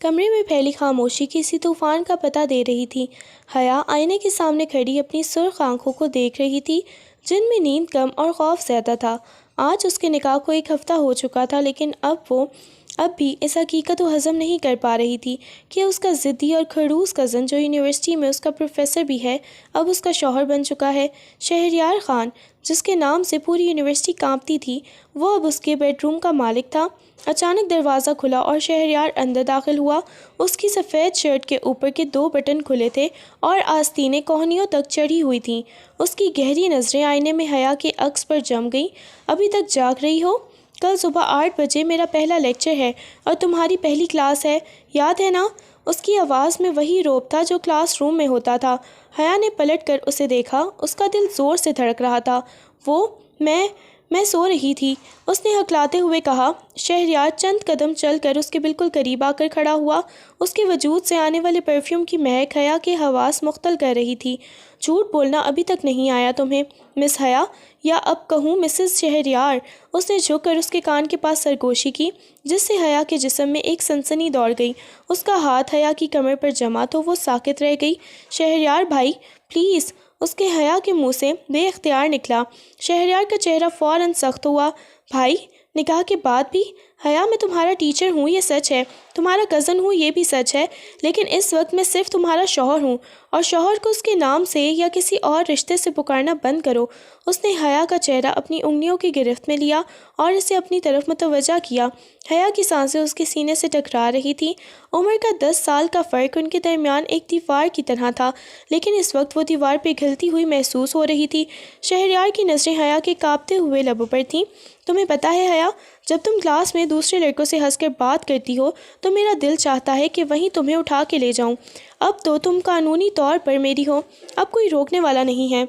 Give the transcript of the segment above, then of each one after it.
کمرے میں پھیلی خاموشی کسی طوفان کا پتہ دے رہی تھی۔ حیا آئینے کے سامنے کھڑی اپنی سرخ آنکھوں کو دیکھ رہی تھی جن میں نیند کم اور خوف زیادہ تھا۔ آج اس کے نکاح کو 1 ہفتہ ہو چکا تھا، لیکن اب بھی اس حقیقت کو ہضم نہیں کر پا رہی تھی کہ اس کا ضدی اور خڑوس کزن جو یونیورسٹی میں اس کا پروفیسر بھی ہے، اب اس کا شوہر بن چکا ہے۔ شہریار خان، جس کے نام سے پوری یونیورسٹی کانپتی تھی، وہ اب اس کے بیڈ روم کا مالک تھا۔ اچانک دروازہ کھلا اور شہریار اندر داخل ہوا۔ اس کی سفید شرٹ کے اوپر کے 2 بٹن کھلے تھے اور آستینیں کوہنیوں تک چڑھی ہوئی تھیں۔ اس کی گہری نظریں آئینے میں حیا کے عکس پر جم گئیں۔ ابھی تک جاگ رہی ہو؟ کل صبح 8 بجے میرا پہلا لیکچر ہے اور تمہاری پہلی کلاس ہے، یاد ہے نا؟ اس کی آواز میں وہی روب تھا جو کلاس روم میں ہوتا تھا۔ حیا نے پلٹ کر اسے دیکھا۔ اس کا دل زور سے دھڑک رہا تھا۔ میں سو رہی تھی، اس نے ہکلاتے ہوئے کہا۔ شہریار چند قدم چل کر اس کے بالکل قریب آ کر کھڑا ہوا۔ اس کے وجود سے آنے والے پرفیوم کی مہک حیا کے حواس مختل کر رہی تھی۔ جھوٹ بولنا ابھی تک نہیں آیا تمہیں، مس حیا، یا اب کہوں مسز شہریار؟ اس نے جھک کر اس کے کان کے پاس سرگوشی کی، جس سے حیا کے جسم میں ایک سنسنی دوڑ گئی۔ اس کا ہاتھ حیا کی کمر پر جما تو وہ ساکت رہ گئی۔ شہریار بھائی، پلیز، اس کے حیا کے منہ سے بے اختیار نکلا۔ شہریار کا چہرہ فوراً سخت ہوا۔ بھائی، نکاح کے بعد بھی؟ حیا، میں تمہارا ٹیچر ہوں، یہ سچ ہے، تمہارا کزن ہوں، یہ بھی سچ ہے، لیکن اس وقت میں صرف تمہارا شوہر ہوں، اور شوہر کو اس کے نام سے یا کسی اور رشتے سے پکارنا بند کرو۔ اس نے حیا کا چہرہ اپنی انگلیوں کی گرفت میں لیا اور اسے اپنی طرف متوجہ کیا۔ حیا کی سانسیں اس کے سینے سے ٹکرا رہی تھیں۔ عمر کا 10 سال کا فرق ان کے درمیان ایک دیوار کی طرح تھا، لیکن اس وقت وہ دیوار پگھلتی ہوئی محسوس ہو رہی تھی۔ شہریار کی نظریں حیا کے کانپتے ہوئے لبوں پر تھیں۔ تمہیں پتہ ہے حیا، جب تم کلاس میں دوسرے لڑکوں سے ہنس کر بات کرتی ہو تو میرا دل چاہتا ہے کہ وہیں تمہیں اٹھا کے لے جاؤں۔ اب تو تم قانونی طور پر میری ہو، اب کوئی روکنے والا نہیں ہے۔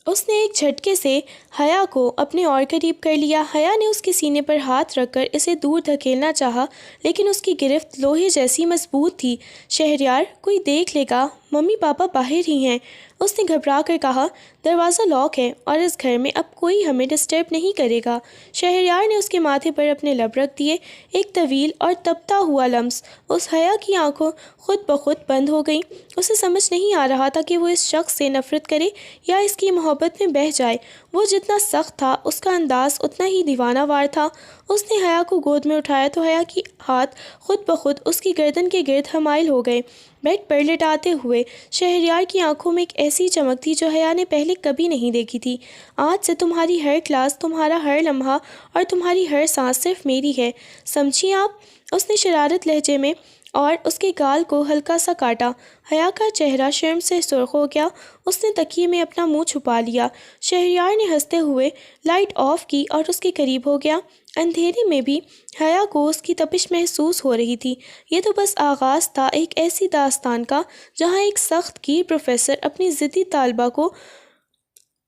اس نے ایک جھٹکے سے حیا کو اپنے اور قریب کر لیا۔ حیا نے اس کے سینے پر ہاتھ رکھ کر اسے دور دھکیلنا چاہا، لیکن اس کی گرفت لوہے جیسی مضبوط تھی۔ شہریار، کوئی دیکھ لے گا، ممی پاپا باہر ہی ہیں، اس نے گھبرا کر کہا۔ دروازہ لاک ہے اور اس گھر میں اب کوئی ہمیں ڈسٹرب نہیں کرے گا۔ شہریار نے اس کے ماتھے پر اپنے لب رکھ دیے۔ ایک طویل اور تپتا ہوا لمس۔ اس حیا کی آنکھوں خود بخود بند ہو گئیں۔ اسے سمجھ نہیں آ رہا تھا کہ وہ اس شخص سے نفرت کرے یا اس کی محبت میں بہہ جائے۔ وہ جتنا سخت تھا، اس کا انداز اتنا ہی دیوانہ وار تھا۔ اس نے حیا کو گود میں اٹھایا تو حیا کی ہاتھ خود بخود اس کی گردن کے گرد حمائل ہو گئے۔ بیڈ پر لٹاتے ہوئے شہریار کی آنکھوں میں ایک ایسی چمک تھی جو حیا نے پہلے کبھی نہیں دیکھی تھی۔ آج سے تمہاری ہر کلاس، تمہارا ہر لمحہ اور تمہاری ہر سانس صرف میری ہے، سمجھی آپ؟ اس نے شرارت لہجے میں اور اس کے گال کو ہلکا سا کاٹا۔ حیا کا چہرہ شرم سے سرخ ہو گیا۔ اس نے تکیے میں اپنا منہ چھپا لیا۔ شہریار نے ہنستے ہوئے لائٹ آف کی اور اس کے قریب ہو گیا۔ اندھیرے میں بھی حیا کو اس کی تپش محسوس ہو رہی تھی۔ یہ تو بس آغاز تھا ایک ایسی داستان کا جہاں ایک سخت گیر پروفیسر اپنی ضدی طالبہ کو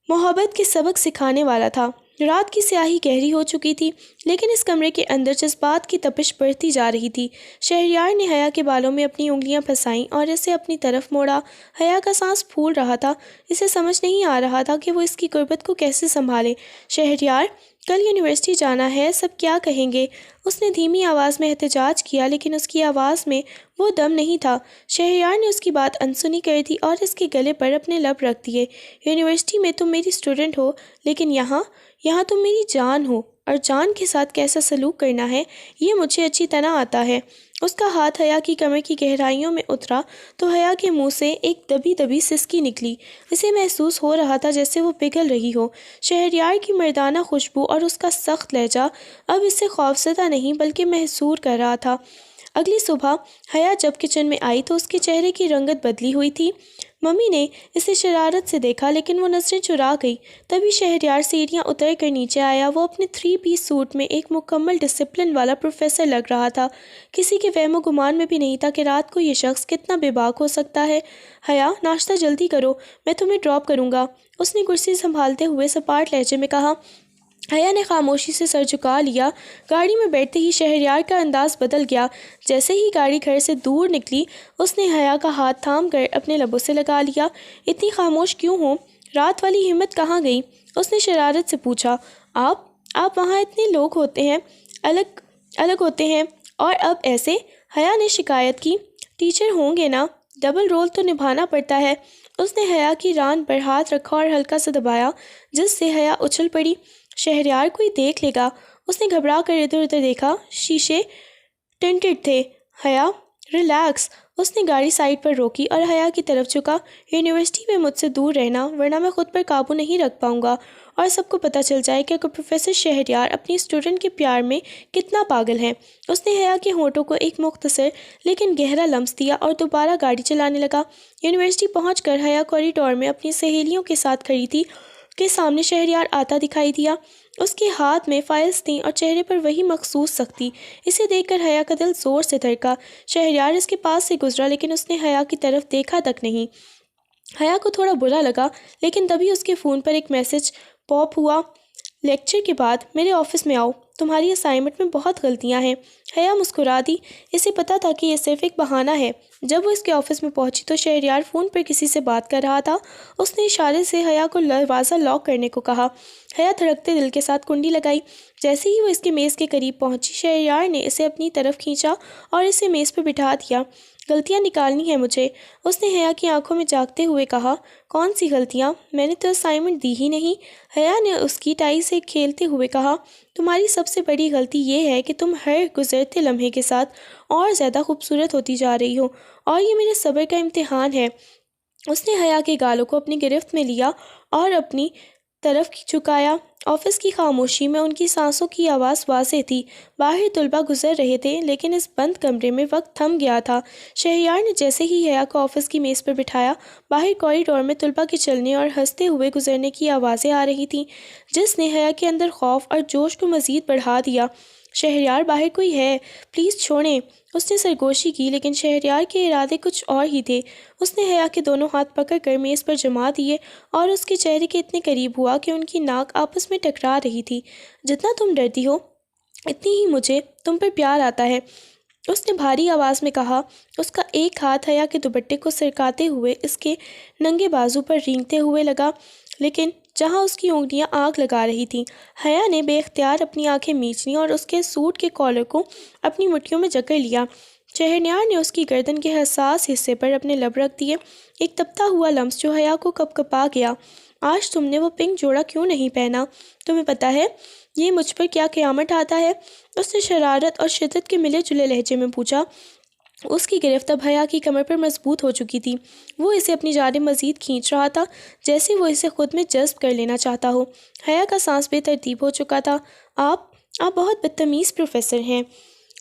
محبت کے سبق سکھانے والا تھا۔ رات کی سیاہی گہری ہو چکی تھی، لیکن اس کمرے کے اندر جذبات کی تپش بڑھتی جا رہی تھی۔ شہریار نے حیا کے بالوں میں اپنی انگلیاں پھنسائیں اور اسے اپنی طرف موڑا۔ حیا کا سانس پھول رہا تھا۔ اسے سمجھ نہیں آ رہا تھا کہ وہ اس کی قربت کو کیسے سنبھالے۔ شہریار، کل یونیورسٹی جانا ہے، سب کیا کہیں گے؟ اس نے دھیمی آواز میں احتجاج کیا، لیکن اس کی آواز میں وہ دم نہیں تھا۔ شہریار نے اس کی بات انسنی کر دی اور اس کے گلے پر اپنے لب رکھ دیے۔ یونیورسٹی میں تم میری اسٹوڈنٹ ہو، لیکن یہاں تم میری جان ہو، اور جان کے ساتھ کیسا سلوک کرنا ہے یہ مجھے اچھی طرح آتا ہے۔ اس کا ہاتھ حیا کی کمر کی گہرائیوں میں اترا تو حیا کے منہ سے ایک دبی دبی سسکی نکلی۔ اسے محسوس ہو رہا تھا جیسے وہ پگھل رہی ہو۔ شہریار کی مردانہ خوشبو اور اس کا سخت لہجہ اب اسے خوفزدہ نہیں بلکہ محصور کر رہا تھا۔ اگلی صبح حیا جب کچن میں آئی تو اس کے چہرے کی رنگت بدلی ہوئی تھی۔ ممی نے اسے شرارت سے دیکھا، لیکن وہ نظریں چرا گئی۔ تبھی شہریار سیڑھیاں اتر کر نیچے آیا۔ وہ اپنے 3 پیس سوٹ میں ایک مکمل ڈسپلن والا پروفیسر لگ رہا تھا۔ کسی کے وہم و گمان میں بھی نہیں تھا کہ رات کو یہ شخص کتنا بے باک ہو سکتا ہے۔ حیا، ناشتہ جلدی کرو، میں تمہیں ڈراپ کروں گا، اس نے کرسی سنبھالتے ہوئے سپاٹ لہجے میں کہا۔ حیا نے خاموشی سے سر جھکا لیا۔ گاڑی میں بیٹھتے ہی شہریار کا انداز بدل گیا۔ جیسے ہی گاڑی گھر سے دور نکلی، اس نے حیا کا ہاتھ تھام کر اپنے لبوں سے لگا لیا۔ اتنی خاموش کیوں ہو؟ رات والی ہمت کہاں گئی؟ اس نے شرارت سے پوچھا۔ آپ وہاں اتنے لوگ ہوتے ہیں، الگ ہوتے ہیں، اور اب ایسے؟ حیا نے شکایت کی۔ ٹیچر ہوں گے نا، ڈبل رول تو نبھانا پڑتا ہے۔ اس نے حیا کی ران پر ہاتھ رکھا اور ہلکا سا دبایا، جس سے حیا اچھل پڑی۔ شہریار کوئی دیکھ لے گا۔ اس نے گھبرا کر ادھر ادھر دیکھا، شیشے ٹنٹڈ تھے۔ حیا ریلیکس۔ اس نے گاڑی سائڈ پر روکی اور حیا کی طرف جھکا۔ یونیورسٹی میں مجھ سے دور رہنا، ورنہ میں خود پر قابو نہیں رکھ پاؤں گا اور سب کو پتہ چل جائے کہ پروفیسر شہریار اپنی اسٹوڈنٹ کے پیار میں کتنا پاگل ہے۔ اس نے حیا کے ہونٹوں کو ایک مختصر لیکن گہرا لمس دیا اور دوبارہ گاڑی چلانے لگا۔ یونیورسٹی پہنچ کر حیا کوریڈور میں اپنی سہیلیوں کے ساتھ کھڑی تھی کہ سامنے شہریار آتا دکھائی دیا۔ اس کے ہاتھ میں فائلز تھیں اور چہرے پر وہی مخصوص سختی۔ اسے دیکھ کر حیا کا دل زور سے دھڑکا۔ شہریار اس کے پاس سے گزرا لیکن اس نے حیا کی طرف دیکھا تک نہیں۔ حیا کو تھوڑا برا لگا، لیکن تبھی اس کے فون پر ایک میسج پاپ ہوا، لیکچر کے بعد میرے آفس میں آؤ، تمہاری اسائنمنٹ میں بہت غلطیاں ہیں۔ حیا مسکرا دی۔ اسے پتا تھا کہ یہ صرف ایک بہانہ ہے۔ جب وہ اس کے آفس میں پہنچی تو شہریار فون پر کسی سے بات کر رہا تھا۔ اس نے اشارے سے حیا کو دروازہ لاک کرنے کو کہا۔ حیا دھڑکتے دل کے ساتھ کنڈی لگائی۔ جیسے ہی وہ اس کے میز کے قریب پہنچی، شہریار نے اسے اپنی طرف کھینچا اور اسے میز پر بٹھا دیا۔ غلطیاں نکالنی ہیں مجھے، اس نے حیا کی آنکھوں میں جھانکتے ہوئے کہا۔ کون سی غلطیاں؟ میں نے تو اسائنمنٹ دی ہی نہیں، حیا نے اس کی ٹائی سے کھیلتے ہوئے کہا۔ تمہاری سب سے بڑی غلطی یہ ہے کہ تم ہر گزرتے لمحے کے ساتھ اور زیادہ خوبصورت ہوتی جا رہی ہو، اور یہ میرے صبر کا امتحان ہے۔ اس نے حیا کے گالوں کو اپنی گرفت میں لیا اور اپنی طرف جھکایا۔ آفس کی خاموشی میں ان کی سانسوں کی آواز واضح تھی۔ باہر طلباء گزر رہے تھے، لیکن اس بند کمرے میں وقت تھم گیا تھا۔ شہریار نے جیسے ہی حیا کو آفس کی میز پر بٹھایا، باہر کوریڈور میں طلباء کے چلنے اور ہنستے ہوئے گزرنے کی آوازیں آ رہی تھیں، جس نے حیا کے اندر خوف اور جوش کو مزید بڑھا دیا۔ شہریار، باہر کوئی ہے، پلیز چھوڑیں۔ اس نے سرگوشی کی، لیکن شہریار کے ارادے کچھ اور ہی تھے۔ اس نے حیا کے دونوں ہاتھ پکڑ کر میز پر جما دیے اور اس کے چہرے کے اتنے قریب ہوا کہ ان کی ناک آپس میں ٹکرا رہی تھی۔ جتنا تم ڈرتی ہو، اتنی ہی مجھے تم پر پیار آتا ہے، اس نے بھاری آواز میں کہا۔ اس کا ایک ہاتھ حیا کے دوپٹے کو سرکاتے ہوئے اس کے ننگے بازو پر رینگتے ہوئے لگا، لیکن جہاں اس کی انگلیاں آگ لگا رہی تھیں۔ حیا نے بے اختیار اپنی آنکھیں میچ لیں اور اس کے سوٹ کے کالر کو اپنی مٹھیوں میں جکڑ لیا۔ شہریار نے اس کی گردن کے حساس حصے پر اپنے لب رکھ دیے، ایک تپتا ہوا لمس جو حیا کو کپکپا گیا۔ آج تم نے وہ پنک جوڑا کیوں نہیں پہنا؟ تمہیں پتہ ہے یہ مجھ پر کیا قیامت آتا ہے؟ اس نے شرارت اور شدت کے ملے جلے لہجے میں پوچھا۔ اس کی گرفت اب حیا کی کمر پر مضبوط ہو چکی تھی۔ وہ اسے اپنی جانب مزید کھینچ رہا تھا، جیسے وہ اسے خود میں جذب کر لینا چاہتا ہو۔ حیا کا سانس بے ترتیب ہو چکا تھا۔ آپ بہت بدتمیز پروفیسر ہیں،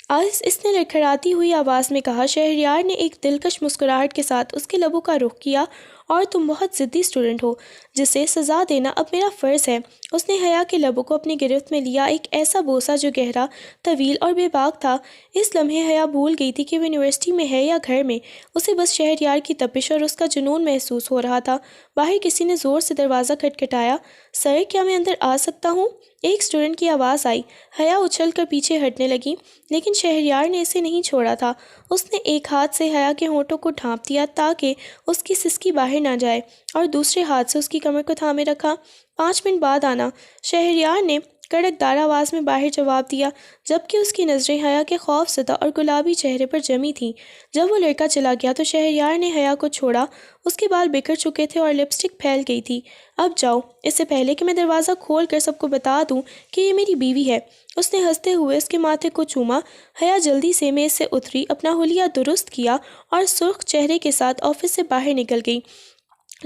اس نے لڑکھڑاتی ہوئی آواز میں کہا۔ شہریار نے ایک دلکش مسکراہٹ کے ساتھ اس کے لبوں کا رخ کیا۔ اور تم بہت ضدی اسٹوڈنٹ ہو، جسے سزا دینا اب میرا فرض ہے۔ اس نے حیا کے لبوں کو اپنی گرفت میں لیا، ایک ایسا بوسہ جو گہرا، طویل اور بے باک تھا۔ اس لمحے حیا بھول گئی تھی کہ وہ یونیورسٹی میں ہے یا گھر میں۔ اسے بس شہریار کی تپش اور اس کا جنون محسوس ہو رہا تھا۔ باہر کسی نے زور سے دروازہ کھٹکھٹایا۔ سر، کیا میں اندر آ سکتا ہوں؟ ایک اسٹوڈنٹ کی آواز آئی۔ حیا اچھل کر پیچھے ہٹنے لگی، لیکن شہریار نے اسے نہیں چھوڑا تھا۔ اس نے ایک ہاتھ سے حیا کے ہونٹوں کو ڈھانپ دیا تاکہ اس کی سسکی باہر نہ جائے، اور دوسرے ہاتھ سے اس کی کمر کو تھامے رکھا۔ 5 منٹ بعد آنا، شہریار نے کڑک دار آواز میں باہر جواب دیا، جبکہ اس کی نظریں حیا کے خوف زدہ اور گلابی چہرے پر جمی تھیں۔ جب وہ لڑکا چلا گیا تو شہریار نے حیا کو چھوڑا۔ اس کے بال بکھر چکے تھے اور لپسٹک پھیل گئی تھی۔ اب جاؤ، اس سے پہلے کہ میں دروازہ کھول کر سب کو بتا دوں کہ یہ میری بیوی ہے۔ اس نے ہنستے ہوئے اس کے ماتھے کو چوما۔ حیا جلدی سے میز سے اتری، اپنا حلیہ درست کیا اور سرخ چہرے کے ساتھ آفس سے باہر نکل گئی۔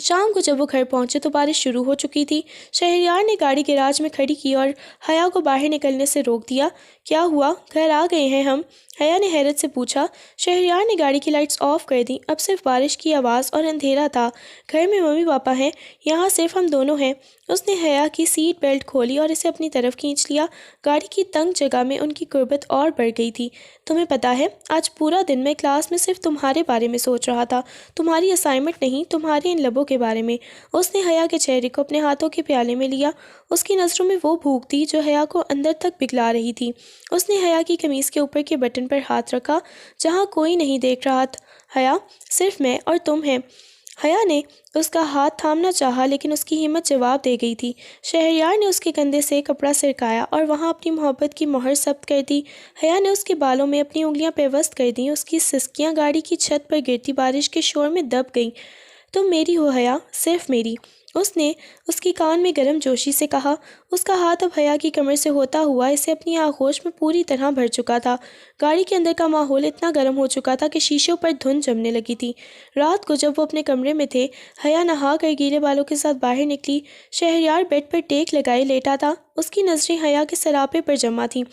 شام کو جب وہ گھر پہنچے تو بارش شروع ہو چکی تھی۔ شہریار نے گاڑی گیراج میں کھڑی کی اور حیا کو باہر نکلنے سے روک دیا۔ کیا ہوا، گھر آ گئے ہیں ہم؟ حیا نے حیرت سے پوچھا۔ شہریار نے گاڑی کی لائٹس آف کر دیں، اب صرف بارش کی آواز اور اندھیرا تھا۔ گھر میں ممی پاپا ہیں، یہاں صرف ہم دونوں ہیں۔ اس نے حیا کی سیٹ بیلٹ کھولی اور اسے اپنی طرف کھینچ لیا۔ گاڑی کی تنگ جگہ میں ان کی قربت اور بڑھ گئی تھی۔ تمہیں پتہ ہے، آج پورا دن میں کلاس میں صرف تمہارے بارے میں سوچ رہا تھا، تمہاری اسائنمنٹ نہیں، تمہارے ان لبوں کے بارے میں۔ اس نے حیا کے چہرے کو اپنے ہاتھوں کے پیالے میں لیا۔ اس کی نظروں میں وہ بھوک تھی جو حیا کو اندر تک پگھلا رہی تھی۔ اس نے حیا کی قمیص کے اوپر کے بٹن پر ہاتھ رکھا جہاں کوئی نہیں دیکھ رہا تھا۔ حیا، صرف میں اور تم ہیں۔ حیا نے اس کا ہاتھ تھامنا چاہا لیکن اس کی ہمت جواب دے گئی تھی۔ شہریار نے اس کے کندھے سے کپڑا سرکایا اور وہاں اپنی محبت کی مہر ثبت کر دی۔ حیا نے اس کے بالوں میں اپنی انگلیاں پیوست کر دیں، اس کی سسکیاں گاڑی کی چھت پر گرتی بارش کے شور میں دب گئیں۔ تم میری ہو حیا، صرف میری، اس نے اس کی کان میں گرم جوشی سے کہا۔ اس کا ہاتھ اب حیا کی کمر سے ہوتا ہوا اسے اپنی آغوش میں پوری طرح بھر چکا تھا۔ گاڑی کے اندر کا ماحول اتنا گرم ہو چکا تھا کہ شیشوں پر دھند جمنے لگی تھی۔ رات کو جب وہ اپنے کمرے میں تھے، حیا نہا کر گیلے بالوں کے ساتھ باہر نکلی۔ شہریار بیڈ پر ٹیک لگائے لیٹا تھا، اس کی نظریں حیا کے سراپے پر جمع تھیں۔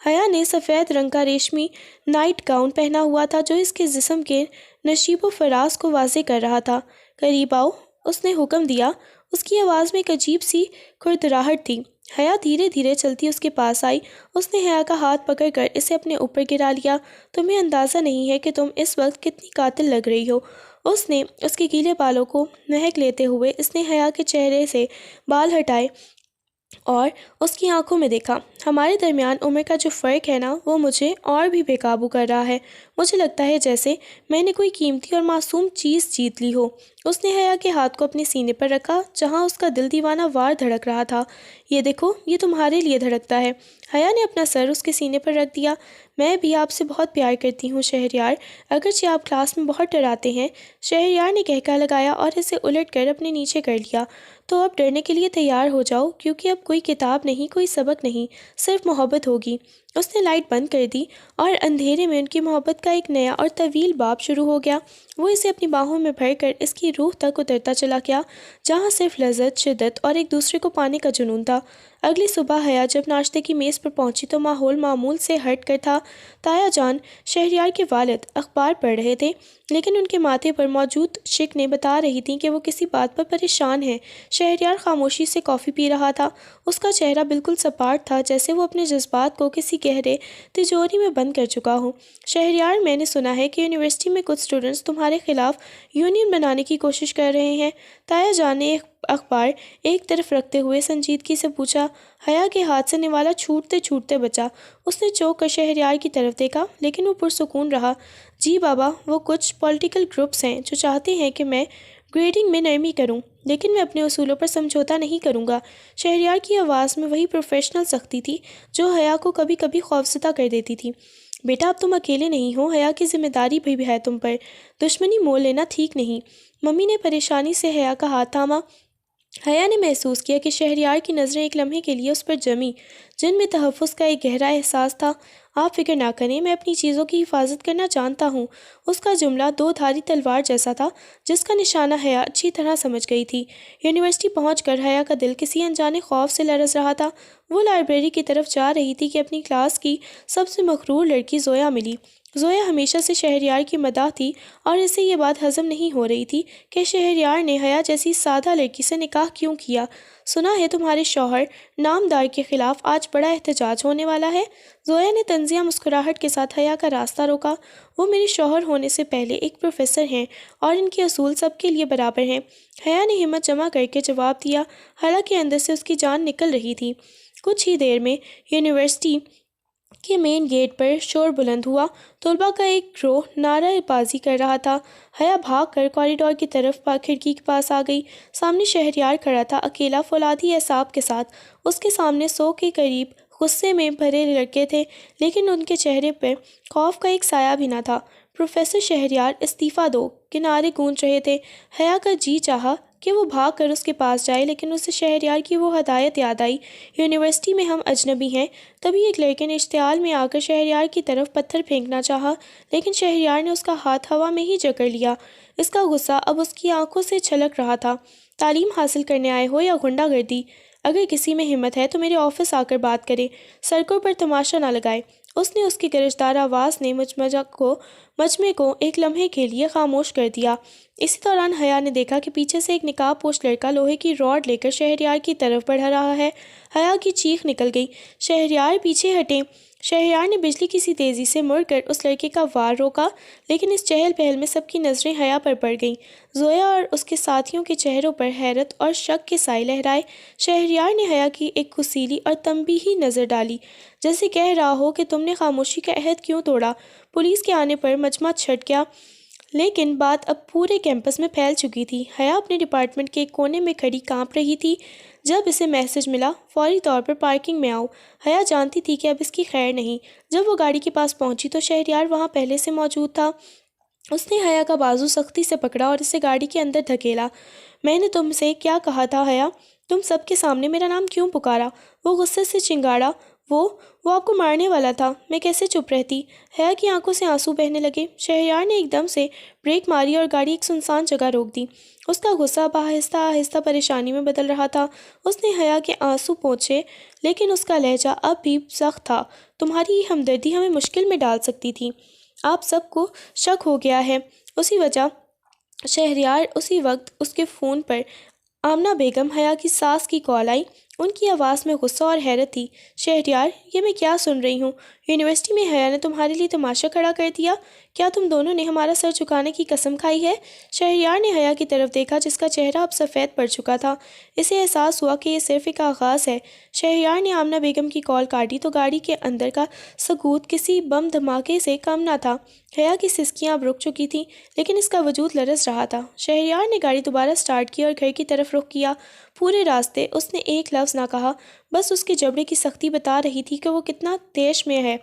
حیا نے سفید رنگ کا ریشمی نائٹ گاؤن پہنا ہوا تھا جو اس کے جسم کے نشیب و فراز کو واضح کر رہا تھا۔ قریب آؤ، اس نے حکم دیا۔ اس کی آواز میں ایک عجیب سی کھڑدراہٹ تھی۔ حیا دھیرے دھیرے چلتی اس کے پاس آئی۔ اس نے حیا کا ہاتھ پکڑ کر اسے اپنے اوپر گرا لیا۔ تمہیں اندازہ نہیں ہے کہ تم اس وقت کتنی قاتل لگ رہی ہو۔ اس نے اس کے گیلے بالوں کو مہک لیتے ہوئے اس نے حیا کے چہرے سے بال ہٹائے اور اس کی آنکھوں میں دیکھا۔ ہمارے درمیان عمر کا جو فرق ہے نا، وہ مجھے اور بھی بے قابو کر رہا ہے۔ مجھے لگتا ہے جیسے میں نے کوئی قیمتی اور معصوم چیز جیت لی ہو۔ اس نے حیا کے ہاتھ کو اپنے سینے پر رکھا جہاں اس کا دل دیوانہ وار دھڑک رہا تھا۔ یہ دیکھو، یہ تمہارے لیے دھڑکتا ہے۔ حیا نے اپنا سر اس کے سینے پر رکھ دیا۔ میں بھی آپ سے بہت پیار کرتی ہوں شہریار، اگرچہ آپ کلاس میں بہت ڈراتے ہیں۔ شہریار نے کہکا لگایا اور اسے الٹ کر اپنے نیچے کر لیا۔ تو اب ڈرنے کے لیے تیار ہو جاؤ، کیونکہ اب کوئی کتاب نہیں، کوئی سبق نہیں، صرف محبت ہوگی۔ اس نے لائٹ بند کر دی اور اندھیرے میں ان کی محبت کا ایک نیا اور طویل باب شروع ہو گیا۔ وہ اسے اپنی باہوں میں بھر کر اس کی روح تک اترتا چلا گیا، جہاں صرف لذت، شدت اور ایک دوسرے کو پانے کا جنون تھا۔ اگلی صبح حیا جب ناشتے کی میز پر پہنچی تو ماحول معمول سے ہٹ کر تھا۔ تایا جان، شہریار کے والد، اخبار پڑھ رہے تھے، لیکن ان کے ماتھے پر موجود شکنیں بتا رہی تھیں کہ وہ کسی بات پر پریشان ہیں۔ شہریار خاموشی سے کافی پی رہا تھا۔ اس کا چہرہ بالکل سپاٹ تھا، جیسے وہ اپنے جذبات کو کسی گہرے تجوری میں بند کر چکا ہو۔ شہریار، میں نے سنا ہے کہ یونیورسٹی میں کچھ اسٹوڈنٹس تمہارے خلاف یونین بنانے کی کوشش کر رہے ہیں۔ تایا جان نے ایک اخبار ایک طرف رکھتے ہوئے سنجیدگی سے پوچھا۔ حیا کے ہاتھ سے نوالا چھوٹتے چھوٹتے بچا۔ اس نے چونک کر شہریار کی طرف دیکھا، لیکن وہ پرسکون رہا۔ جی بابا، وہ کچھ پولیٹیکل گروپس ہیں جو چاہتے ہیں کہ میں گریڈنگ میں نرمی کروں، لیکن میں اپنے اصولوں پر سمجھوتا نہیں کروں گا۔ شہریار کی آواز میں وہی پروفیشنل سختی تھی جو حیا کو کبھی کبھی خوفزدہ کر دیتی تھی۔ بیٹا، اب تم اکیلے نہیں ہو، حیا کی ذمہ داری بھی ہے تم پر۔ دشمنی مول لینا ٹھیک نہیں۔ ممی نے پریشانی سے حیا کا ہاتھ تھاما۔ حیا نے محسوس کیا کہ شہریار کی نظریں ایک لمحے کے لیے اس پر جمی، جن میں تحفظ کا ایک گہرا احساس تھا۔ آپ فکر نہ کریں، میں اپنی چیزوں کی حفاظت کرنا جانتا ہوں۔ اس کا جملہ دو دھاری تلوار جیسا تھا، جس کا نشانہ حیا اچھی طرح سمجھ گئی تھی۔ یونیورسٹی پہنچ کر حیا کا دل کسی انجانے خوف سے لرز رہا تھا۔ وہ لائبریری کی طرف جا رہی تھی کہ اپنی کلاس کی سب سے مغرور لڑکی زویا ملی۔ زویا ہمیشہ سے شہریار کی مداح تھی اور اسے یہ بات ہضم نہیں ہو رہی تھی کہ شہریار نے حیا جیسی سادہ لڑکی سے نکاح کیوں کیا۔ سنا ہے تمہارے شوہر نامدار کے خلاف آج بڑا احتجاج ہونے والا ہے۔ زویا نے طنزیہ مسکراہٹ کے ساتھ حیا کا راستہ روکا۔ وہ میرے شوہر ہونے سے پہلے ایک پروفیسر ہیں اور ان کے اصول سب کے لیے برابر ہیں۔ حیا نے ہمت جمع کر کے جواب دیا، حالانکہ اندر سے اس کی جان نکل رہی تھی۔ کچھ ہی دیر میں یونیورسٹی کے مین گیٹ پر شور بلند ہوا۔ طلباء کا ایک گروہ نعرہ بازی کر رہا تھا۔ حیا بھاگ کر کوریڈور کی طرف کھڑکی کے پاس آ گئی۔ سامنے شہریار کھڑا تھا، اکیلا، فولادی اعصاب کے ساتھ۔ اس کے سامنے 100 کے قریب غصے میں بھرے لڑکے تھے، لیکن ان کے چہرے پر خوف کا ایک سایہ بھی نہ تھا۔ پروفیسر شہریار، استعفیٰ دو، کے نعرے گونج رہے تھے۔ حیا کا جی چاہا کہ وہ بھاگ کر اس کے پاس جائے، لیکن اسے شہریار کی وہ ہدایت یاد آئی، یونیورسٹی میں ہم اجنبی ہیں۔ تبھی ایک لڑکے نے اشتعال میں آ کر شہریار کی طرف پتھر پھینکنا چاہا، لیکن شہریار نے اس کا ہاتھ ہوا میں ہی جکڑ لیا۔ اس کا غصہ اب اس کی آنکھوں سے چھلک رہا تھا۔ تعلیم حاصل کرنے آئے ہو یا غنڈہ گردی؟ اگر کسی میں ہمت ہے تو میرے آفس آ کر بات کرے، سڑکوں پر تماشا نہ لگائے۔ اس نے اس کی گرجدار آواز نے مجمع کو ایک لمحے کے لیے خاموش کر دیا۔ اسی دوران حیا نے دیکھا کہ پیچھے سے ایک نقاب پوش لڑکا لوہے کی راڈ لے کر شہریار کی طرف بڑھ رہا ہے۔ حیا کی چیخ نکل گئی، شہریار پیچھے ہٹیں۔ شہریار نے بجلی کی سی تیزی سے مڑ کر اس لڑکے کا وار روکا، لیکن اس چہل پہل میں سب کی نظریں حیا پر پڑ گئیں۔ زویا اور اس کے ساتھیوں کے چہروں پر حیرت اور شک کے سائے لہرائے۔ شہریار نے حیا کی ایک غصیلی اور تنبیہی نظر ڈالی، جیسے کہہ رہا ہو کہ تم نے خاموشی کا عہد کیوں توڑا۔ پولیس کے آنے پر مجمع چھٹ گیا۔ لیکن بات اب پورے کیمپس میں پھیل چکی تھی۔ حیا اپنے ڈپارٹمنٹ کے ایک کونے میں کھڑی کانپ رہی تھی جب اسے میسج ملا، فوری طور پر پارکنگ میں آؤ۔ حیا جانتی تھی کہ اب اس کی خیر نہیں۔ جب وہ گاڑی کے پاس پہنچی تو شہریار وہاں پہلے سے موجود تھا۔ اس نے حیا کا بازو سختی سے پکڑا اور اسے گاڑی کے اندر دھکیلا۔ میں نے تم سے کیا کہا تھا حیا؟ تم سب کے سامنے میرا نام کیوں پکارا؟ وہ غصے سے چنگاڑا۔ وہ آپ کو مارنے والا تھا، میں کیسے چپ رہتی؟ حیا کی آنکھوں سے آنسو بہنے لگے۔ شہریار نے ایک دم سے بریک ماری اور گاڑی ایک سنسان جگہ روک دی۔ اس کا غصہ اب آہستہ آہستہ پریشانی میں بدل رہا تھا۔ اس نے حیا کے آنسو پوچھے لیکن اس کا لہجہ اب بھی سخت تھا۔ تمہاری یہ ہمدردی ہمیں مشکل میں ڈال سکتی تھی۔ آپ سب کو شک ہو گیا ہے اسی وقت اس کے فون پر آمنہ بیگم حیا کی ساس کی کال آئی۔ ان کی آواز میں غصہ اور حیرت تھی۔ شہریار، یہ میں کیا سن رہی ہوں؟ یونیورسٹی میں حیا نے تمہارے لیے تماشا کھڑا کر دیا؟ کیا تم دونوں نے ہمارا سر جھکانے کی قسم کھائی ہے؟ شہریار نے حیا کی طرف دیکھا جس کا چہرہ اب سفید پڑ چکا تھا۔ اسے احساس ہوا کہ یہ صرف ایک آغاز ہے۔ شہریار نے آمنہ بیگم کی کال کاٹی تو گاڑی کے اندر کا سکوت کسی بم دھماکے سے کم نہ تھا۔ حیا کی سسکیاں اب رک چکی تھیں لیکن اس کا وجود لرز رہا تھا۔ شہریار نے گاڑی دوبارہ سٹارٹ کی اور گھر کی طرف رخ کیا۔ پورے راستے اس نے ایک لفظ نہ کہا، بس اس کے جبڑے کی سختی بتا رہی تھی کہ وہ کتنا طیش میں ہے۔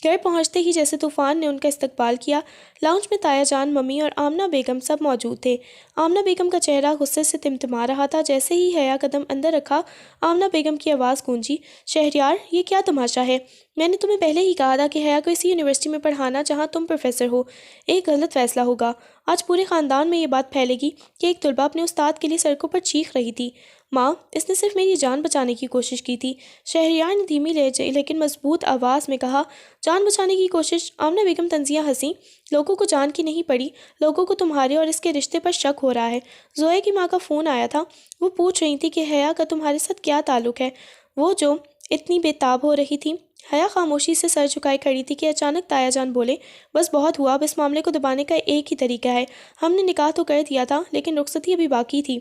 گھر پہنچتے ہی جیسے طوفان نے ان کا استقبال کیا۔ لاؤنج میں تایا جان، ممی اور آمنہ بیگم سب موجود تھے۔ آمنہ بیگم کا چہرہ غصے سے تمتما رہا تھا۔ جیسے ہی حیا قدم اندر رکھا، آمنہ بیگم کی آواز گونجی، شہریار، یہ کیا تماشا ہے؟ میں نے تمہیں پہلے ہی کہا تھا کہ حیا کو اسی یونیورسٹی میں پڑھانا جہاں تم پروفیسر ہو۔ ایک غلط فیصلہ ہوگا۔ آج پورے خاندان میں یہ بات پھیلے گی کہ ایک طالبہ اپنے استاد کے لیے سڑکوں پر چیخ رہی تھی۔ ماں، اس نے صرف میری جان بچانے کی کوشش کی تھی۔ شہریار نے دھیمی لہجے لیکن مضبوط آواز میں کہا، جان بچانے کی کوشش؟ آمنہ بیگم طنزیہ ہنسی۔ لوگوں کو جان کی نہیں پڑی، لوگوں کو تمہارے اور اس کے رشتے پر شک ہو رہا ہے۔ زویا کی ماں کا فون آیا تھا، وہ پوچھ رہی تھی کہ حیا کا تمہارے ساتھ کیا تعلق ہے، وہ جو اتنی بے تاب ہو رہی تھی۔ حیا خاموشی سے سر جھکائے کھڑی تھی کہ اچانک تایا جان بولے، بس بہت ہوا، اب اس معاملے کو دبانے کا ایک ہی طریقہ ہے۔ ہم نے نکاح تو کر دیا تھا لیکن رخصتی ابھی باقی تھی۔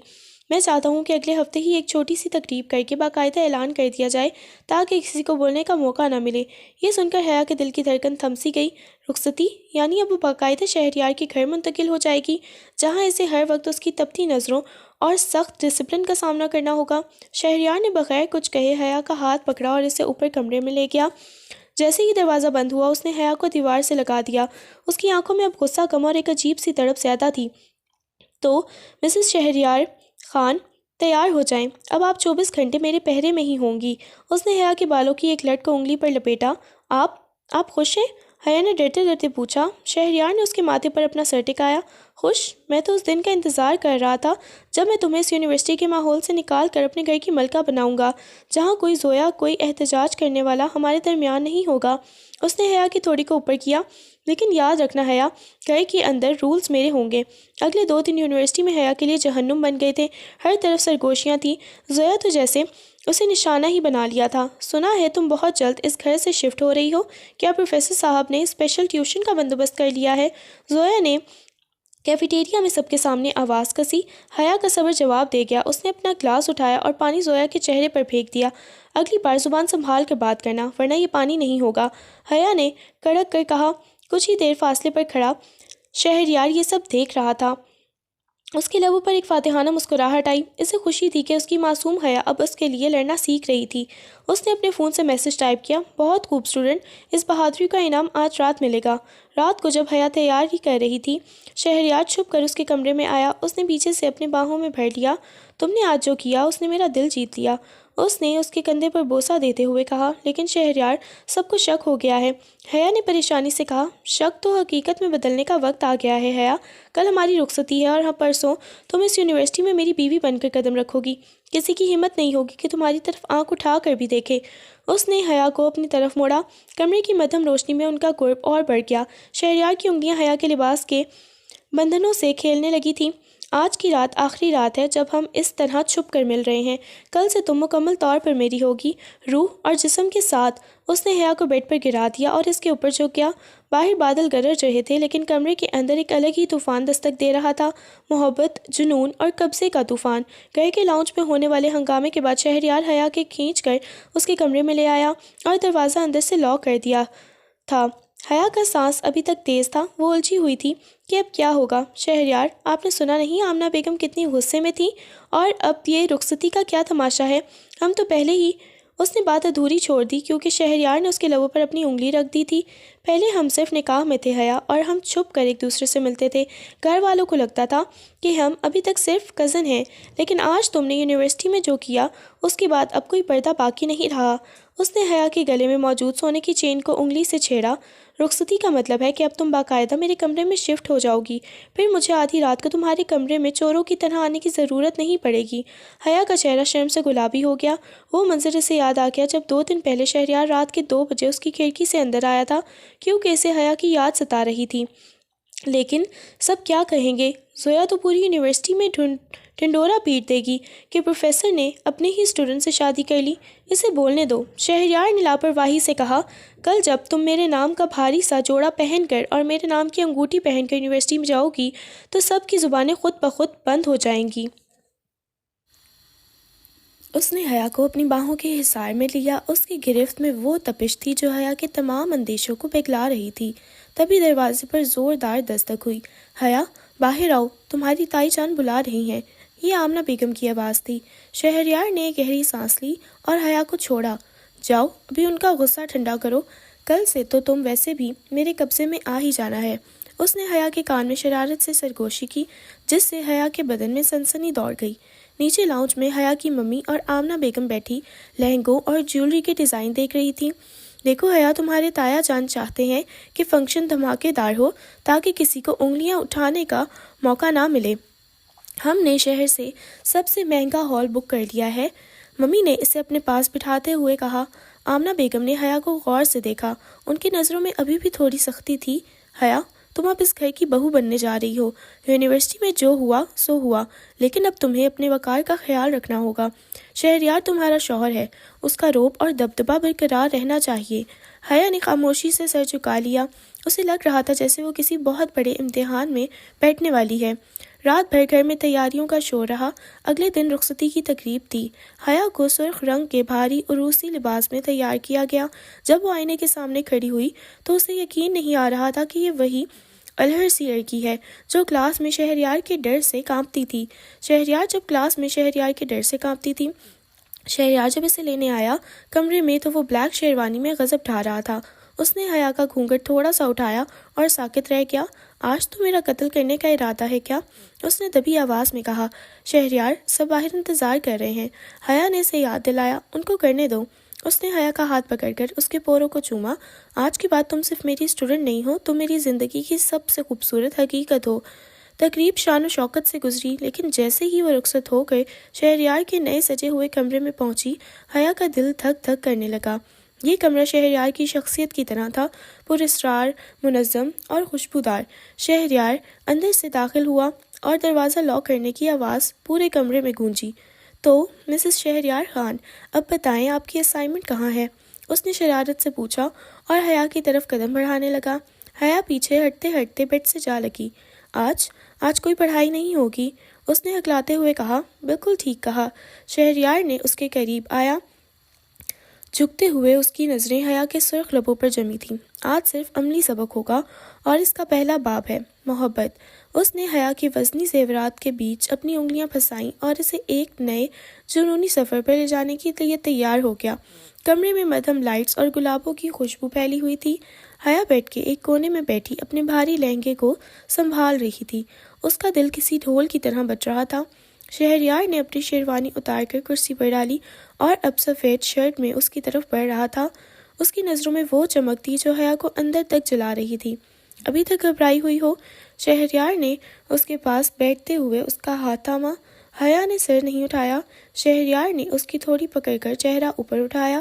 میں چاہتا ہوں کہ اگلے ہفتے ہی ایک چھوٹی سی تقریب کر کے باقاعدہ اعلان کر دیا جائے تاکہ کسی کو بولنے کا موقع نہ ملے۔ یہ سن کر حیا کے دل کی دھڑکن تھم سی گئی۔ رخصتی؟ یعنی اب وہ باقاعدہ شہریار کے گھر منتقل ہو جائے گی جہاں اسے ہر وقت اس کی تپتی نظروں اور سخت ڈسپلن کا سامنا کرنا ہوگا۔ شہریار نے بغیر کچھ کہے حیا کا ہاتھ پکڑا اور اسے اوپر کمرے میں لے گیا۔ جیسے ہی دروازہ بند ہوا اس نے حیا کو دیوار سے لگا دیا۔ اس کی آنکھوں میں اب غصہ کم اور ایک عجیب سی تڑپ زیادہ تھی۔ تو مسز شہریار خان، تیار ہو جائیں، اب آپ 24 گھنٹے میرے پہرے میں ہی ہوں گی۔ اس نے حیا کے بالوں کی ایک لٹ کو انگلی پر لپیٹا۔ آپ خوش ہیں؟ حیا نے ڈرتے ڈرتے پوچھا۔ شہریار نے اس کے ماتھے پر اپنا سر ٹکایا۔ خوش؟ میں تو اس دن کا انتظار کر رہا تھا جب میں تمہیں اس یونیورسٹی کے ماحول سے نکال کر اپنے گھر کی ملکہ بناؤں گا جہاں کوئی زویا، کوئی احتجاج کرنے والا ہمارے درمیان نہیں ہوگا۔ اس نے حیا کی تھوڑی کو اوپر کیا۔ لیکن یاد رکھنا حیا، گھر کے اندر رولز میرے ہوں گے۔ اگلے 2 دن یونیورسٹی میں حیا کے لیے جہنم بن گئے تھے۔ ہر طرف سرگوشیاں تھیں۔ زویا تو جیسے اسے نشانہ ہی بنا لیا تھا۔ سنا ہے تم بہت جلد اس گھر سے شفٹ ہو رہی ہو، کیا پروفیسر صاحب نے اسپیشل ٹیوشن کا بندوبست کر لیا ہے؟ زویا نے کیفیٹیریا میں سب کے سامنے آواز کسی۔ حیا کا صبر جواب دے گیا۔ اس نے اپنا گلاس اٹھایا اور پانی زویا کے چہرے پر پھینک دیا۔ اگلی بار زبان سنبھال کر بات کرنا ورنہ یہ پانی نہیں ہوگا، حیا نے کڑک کر کہا۔ کچھ ہی دیر فاصلے پر کھڑا شہریار یہ سب دیکھ رہا تھا۔ اس کے لبوں پر ایک فاتحانہ مسکراہٹ آئی۔ اسے خوشی تھی کہ اس کی معصوم حیا اب اس کے لیے لڑنا سیکھ رہی تھی۔ اس نے اپنے فون سے میسج ٹائپ کیا، بہت خوب اسٹوڈنٹ، اس بہادری کا انعام آج رات ملے گا۔ رات کو جب حیا تیار ہی کر رہی تھی، شہریار چھپ کر اس کے کمرے میں آیا۔ اس نے پیچھے سے اپنے باہوں میں بھر لیا۔ تم نے آج جو کیا اس نے میرا دل جیت لیا، اس نے اس کے کندھے پر بوسہ دیتے ہوئے کہا۔ لیکن شہریار، سب کو شک ہو گیا ہے، حیا نے پریشانی سے کہا۔ شک تو حقیقت میں بدلنے کا وقت آ گیا ہے حیا، کل ہماری رخصتی ہے اور پرسوں تم اس یونیورسٹی میں میری بیوی بن کر قدم رکھو گی۔ کسی کی ہمت نہیں ہوگی کہ تمہاری طرف آنکھ اٹھا کر بھی دیکھے۔ اس نے حیا کو اپنی طرف موڑا۔ کمرے کی مدھم روشنی میں ان کا قرب اور بڑھ گیا۔ شہریار کی انگلیاں حیا کے لباس کے بندھنوں سے کھیلنے لگی تھیں۔ آج کی رات آخری رات ہے جب ہم اس طرح چھپ کر مل رہے ہیں، کل سے تم مکمل طور پر میری ہوگی، روح اور جسم کے ساتھ۔ اس نے حیا کو بیڈ پر گرا دیا اور اس کے اوپر جھک گیا۔ باہر بادل گرج رہے تھے لیکن کمرے کے اندر ایک الگ ہی طوفان دستک دے رہا تھا، محبت، جنون اور قبضے کا طوفان۔ گھر کے لاؤنج میں ہونے والے ہنگامے کے بعد شہریار حیا کے کھینچ کر اس کے کمرے میں لے آیا اور دروازہ اندر سے لاک کر دیا تھا۔ حیا کا سانس ابھی تک تیز تھا، وہ الجھی ہوئی تھی کہ اب کیا ہوگا۔ شہریار، آپ نے سنا نہیں آمنہ بیگم کتنی غصے میں تھی؟ اور اب یہ رخصتی کا کیا تماشا ہے؟ ہم تو پہلے ہی… اس نے بات ادھوری چھوڑ دی کیونکہ شہریار نے اس کے لبوں پر اپنی انگلی رکھ دی تھی۔ پہلے ہم صرف نکاح میں تھے حیا، اور ہم چھپ کر ایک دوسرے سے ملتے تھے۔ گھر والوں کو لگتا تھا کہ ہم ابھی تک صرف کزن ہیں، لیکن آج تم نے یونیورسٹی میں جو کیا اس کے بعد اب کوئی پردہ باقی نہیں رہا۔ اس نے حیا کے گلے میں موجود سونے کی چین کو انگلی سے چھیڑا۔ رخصتی کا مطلب ہے کہ اب تم باقاعدہ میرے کمرے میں شفٹ ہو جاؤ گی، پھر مجھے آدھی رات کو تمہارے کمرے میں چوروں کی طرح آنے کی ضرورت نہیں پڑے گی۔ حیا کا چہرہ شرم سے گلابی ہو گیا۔ وہ منظر اسے یاد آ گیا جب 2 دن پہلے شہریار رات کے 2 بجے اس کی کھڑکی سے اندر آیا تھا، کیونکہ اسے حیا کی یاد ستا رہی تھی۔ لیکن سب کیا کہیں گے؟ زویا تو پوری یونیورسٹی میں ڈھنڈورا پیٹ دے گی کہ پروفیسر نے اپنے ہی اسٹوڈنٹ سے شادی کر لی۔ اسے بولنے دو، شہریار نے لاپرواہی سے کہا۔ کل جب تم میرے نام کا بھاری سا جوڑا پہن کر اور میرے نام کی انگوٹھی پہن کر یونیورسٹی میں جاؤ گی تو سب کی زبانیں خود بخود بند ہو جائیں گی۔ اس نے حیا کو اپنی باہوں کے حصار میں لیا۔ اس کی گرفت میں وہ تپش تھی جو حیا کے تمام اندیشوں کو پگھلا رہی تھی۔ تبھی دروازے پر زوردار دستک ہوئی۔ حیا، باہر آؤ، تمہاری تائی جان بلا رہی ہیں۔ یہ آمنہ بیگم کی آواز تھی۔ شہریار نے ایک گہری سانس لی اور حیا کو چھوڑا۔ جاؤ، ابھی ان کا غصہ ٹھنڈا کرو، کل سے تو تم ویسے بھی میرے قبضے میں آ ہی جانا ہے۔ اس نے حیا کے کان میں شرارت سے سرگوشی کی، جس سے حیا کے بدن میں سنسنی دوڑ گئی۔ نیچے لاؤنج میں حیا کی ممی اور آمنہ بیگم بیٹھی لہنگوں اور جیولری کے ڈیزائن دیکھ رہی تھی۔ دیکھو حیا، تمہارے تایا جان چاہتے ہیں کہ فنکشن دھماکے دار ہو تاکہ کسی کو انگلیاں اٹھانے کا موقع نہ ملے۔ ہم نے شہر سے سب سے مہنگا ہال بک کر لیا ہے، ممی نے اسے اپنے پاس بٹھاتے ہوئے کہا۔ آمنہ بیگم نے حیا کو غور سے دیکھا۔ ان کی نظروں میں ابھی بھی تھوڑی سختی تھی۔ حیا، تم اب اس گھر کی بہو بننے جا رہی ہو۔ یونیورسٹی میں جو ہوا سو ہوا، لیکن اب تمہیں اپنے وقار کا خیال رکھنا ہوگا۔ شہریار تمہارا شوہر ہے، اس کا رعب اور دبدبہ برقرار رہنا چاہیے۔ حیا نے خاموشی سے سر جھکا لیا۔ اسے لگ رہا تھا جیسے وہ کسی بہت بڑے امتحان میں بیٹھنے والی ہے۔ رات بھر گھر میں تیاریوں کا شور رہا۔ اگلے دن رخصتی کی تقریب تھی۔ حیا کو سرخ رنگ کے بھاری عروسی لباس میں تیار کیا گیا۔ جب وہ آئینے کے سامنے کھڑی ہوئی تو اسے یقین نہیں آ رہا تھا کہ یہ وہی الہر سی لڑکی ہے جو کلاس میں شہریار کے ڈر سے کانپتی تھی۔ شہریار جب اسے لینے آیا کمرے میں تو وہ بلیک شیروانی میں غضب ڈھا رہا تھا۔ اس نے حیا کا گھونگھٹ تھوڑا سا اٹھایا اور ساکت رہ گیا۔ آج تو میرا قتل کرنے کا ارادہ ہے کیا؟ اس نے دبی آواز میں کہا۔ شہریار، سب باہر انتظار کر رہے ہیں، حیا نے اسے یاد دلایا۔ ان کو کرنے دو۔ اس نے حیا کا ہاتھ پکڑ کر اس کے پوروں کو چوما۔ آج کے بعد تم صرف میری اسٹوڈنٹ نہیں ہو، تم میری زندگی کی سب سے خوبصورت حقیقت ہو۔ تقریب شان و شوکت سے گزری، لیکن جیسے ہی وہ رخصت ہو کر شہریار کے نئے سجے ہوئے کمرے میں پہنچی، حیا کا دل دھک دھک کرنے لگا۔ یہ کمرہ شہریار کی شخصیت کی طرح تھا، پراسرار، منظم اور خوشبودار۔ شہریار اندر سے داخل ہوا اور دروازہ لاک کرنے کی آواز پورے کمرے میں گونجی۔ تو مسز شہریار خان، اب بتائیں آپ کی اسائنمنٹ کہاں ہے؟ اس نے شرارت سے پوچھا اور حیا کی طرف قدم بڑھانے لگا۔ حیا پیچھے ہٹتے ہٹتے بیڈ سے جا لگی۔ آج کوئی پڑھائی نہیں ہوگی، اس نے ہکلاتے ہوئے کہا۔ بالکل ٹھیک کہا۔ شہریار نے اس کے قریب آیا۔ جھکتے ہوئے اس کی نظریں حیا کے سرخ لبوں پر جمی تھیں۔ آج صرف عملی سبق ہوگا اور اس کا پہلا باب ہے محبت۔ اس نے حیا کے وزنی زیورات کے بیچ اپنی انگلیاں پھنسائیں اور اسے ایک نئے جنونی سفر پر لے جانے کے لیے تیار ہو گیا۔ کمرے میں مدھم لائٹس اور گلابوں کی خوشبو پھیلی ہوئی تھی۔ حیا بیڈ کے ایک کونے میں بیٹھی اپنے بھاری لہنگے کو سنبھال رہی تھی۔ اس کا دل کسی ڈھول کی طرح بج رہا تھا۔ شہریار نے اپنی شیروانی اتار کر کرسی پر ڈالی اور اب سفید شرٹ میں اس کی طرف بڑھ رہا تھا۔ اس کی نظروں میں وہ چمک تھی جو حیا کو اندر تک جلا رہی تھی۔ ابھی تک گھبرائی ہوئی ہو؟ شہریار نے اس کے پاس بیٹھتے ہوئے اس کا ہاتھ تھاما۔ حیا نے سر نہیں اٹھایا۔ شہریار نے اس کی تھوڑی پکڑ کر چہرہ اوپر اٹھایا۔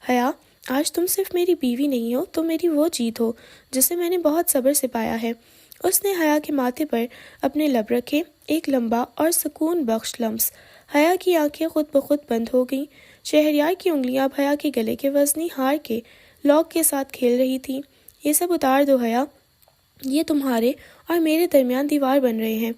حیا، آج تم صرف میری بیوی نہیں ہو، تم میری وہ جیت ہو جسے میں نے بہت صبر سے پایا ہے۔ اس نے حیا کے ماتھے پر اپنے لب رکھے، ایک لمبا اور سکون بخش لمس۔ حیا کی آنکھیں خود بخود بند ہو گئیں۔ شہریار کی انگلیاں اب حیا کے گلے کے وزنی ہار کے لاک کے ساتھ کھیل رہی تھیں۔ یہ سب اتار دو حیا، یہ تمہارے اور میرے درمیان دیوار بن رہے ہیں۔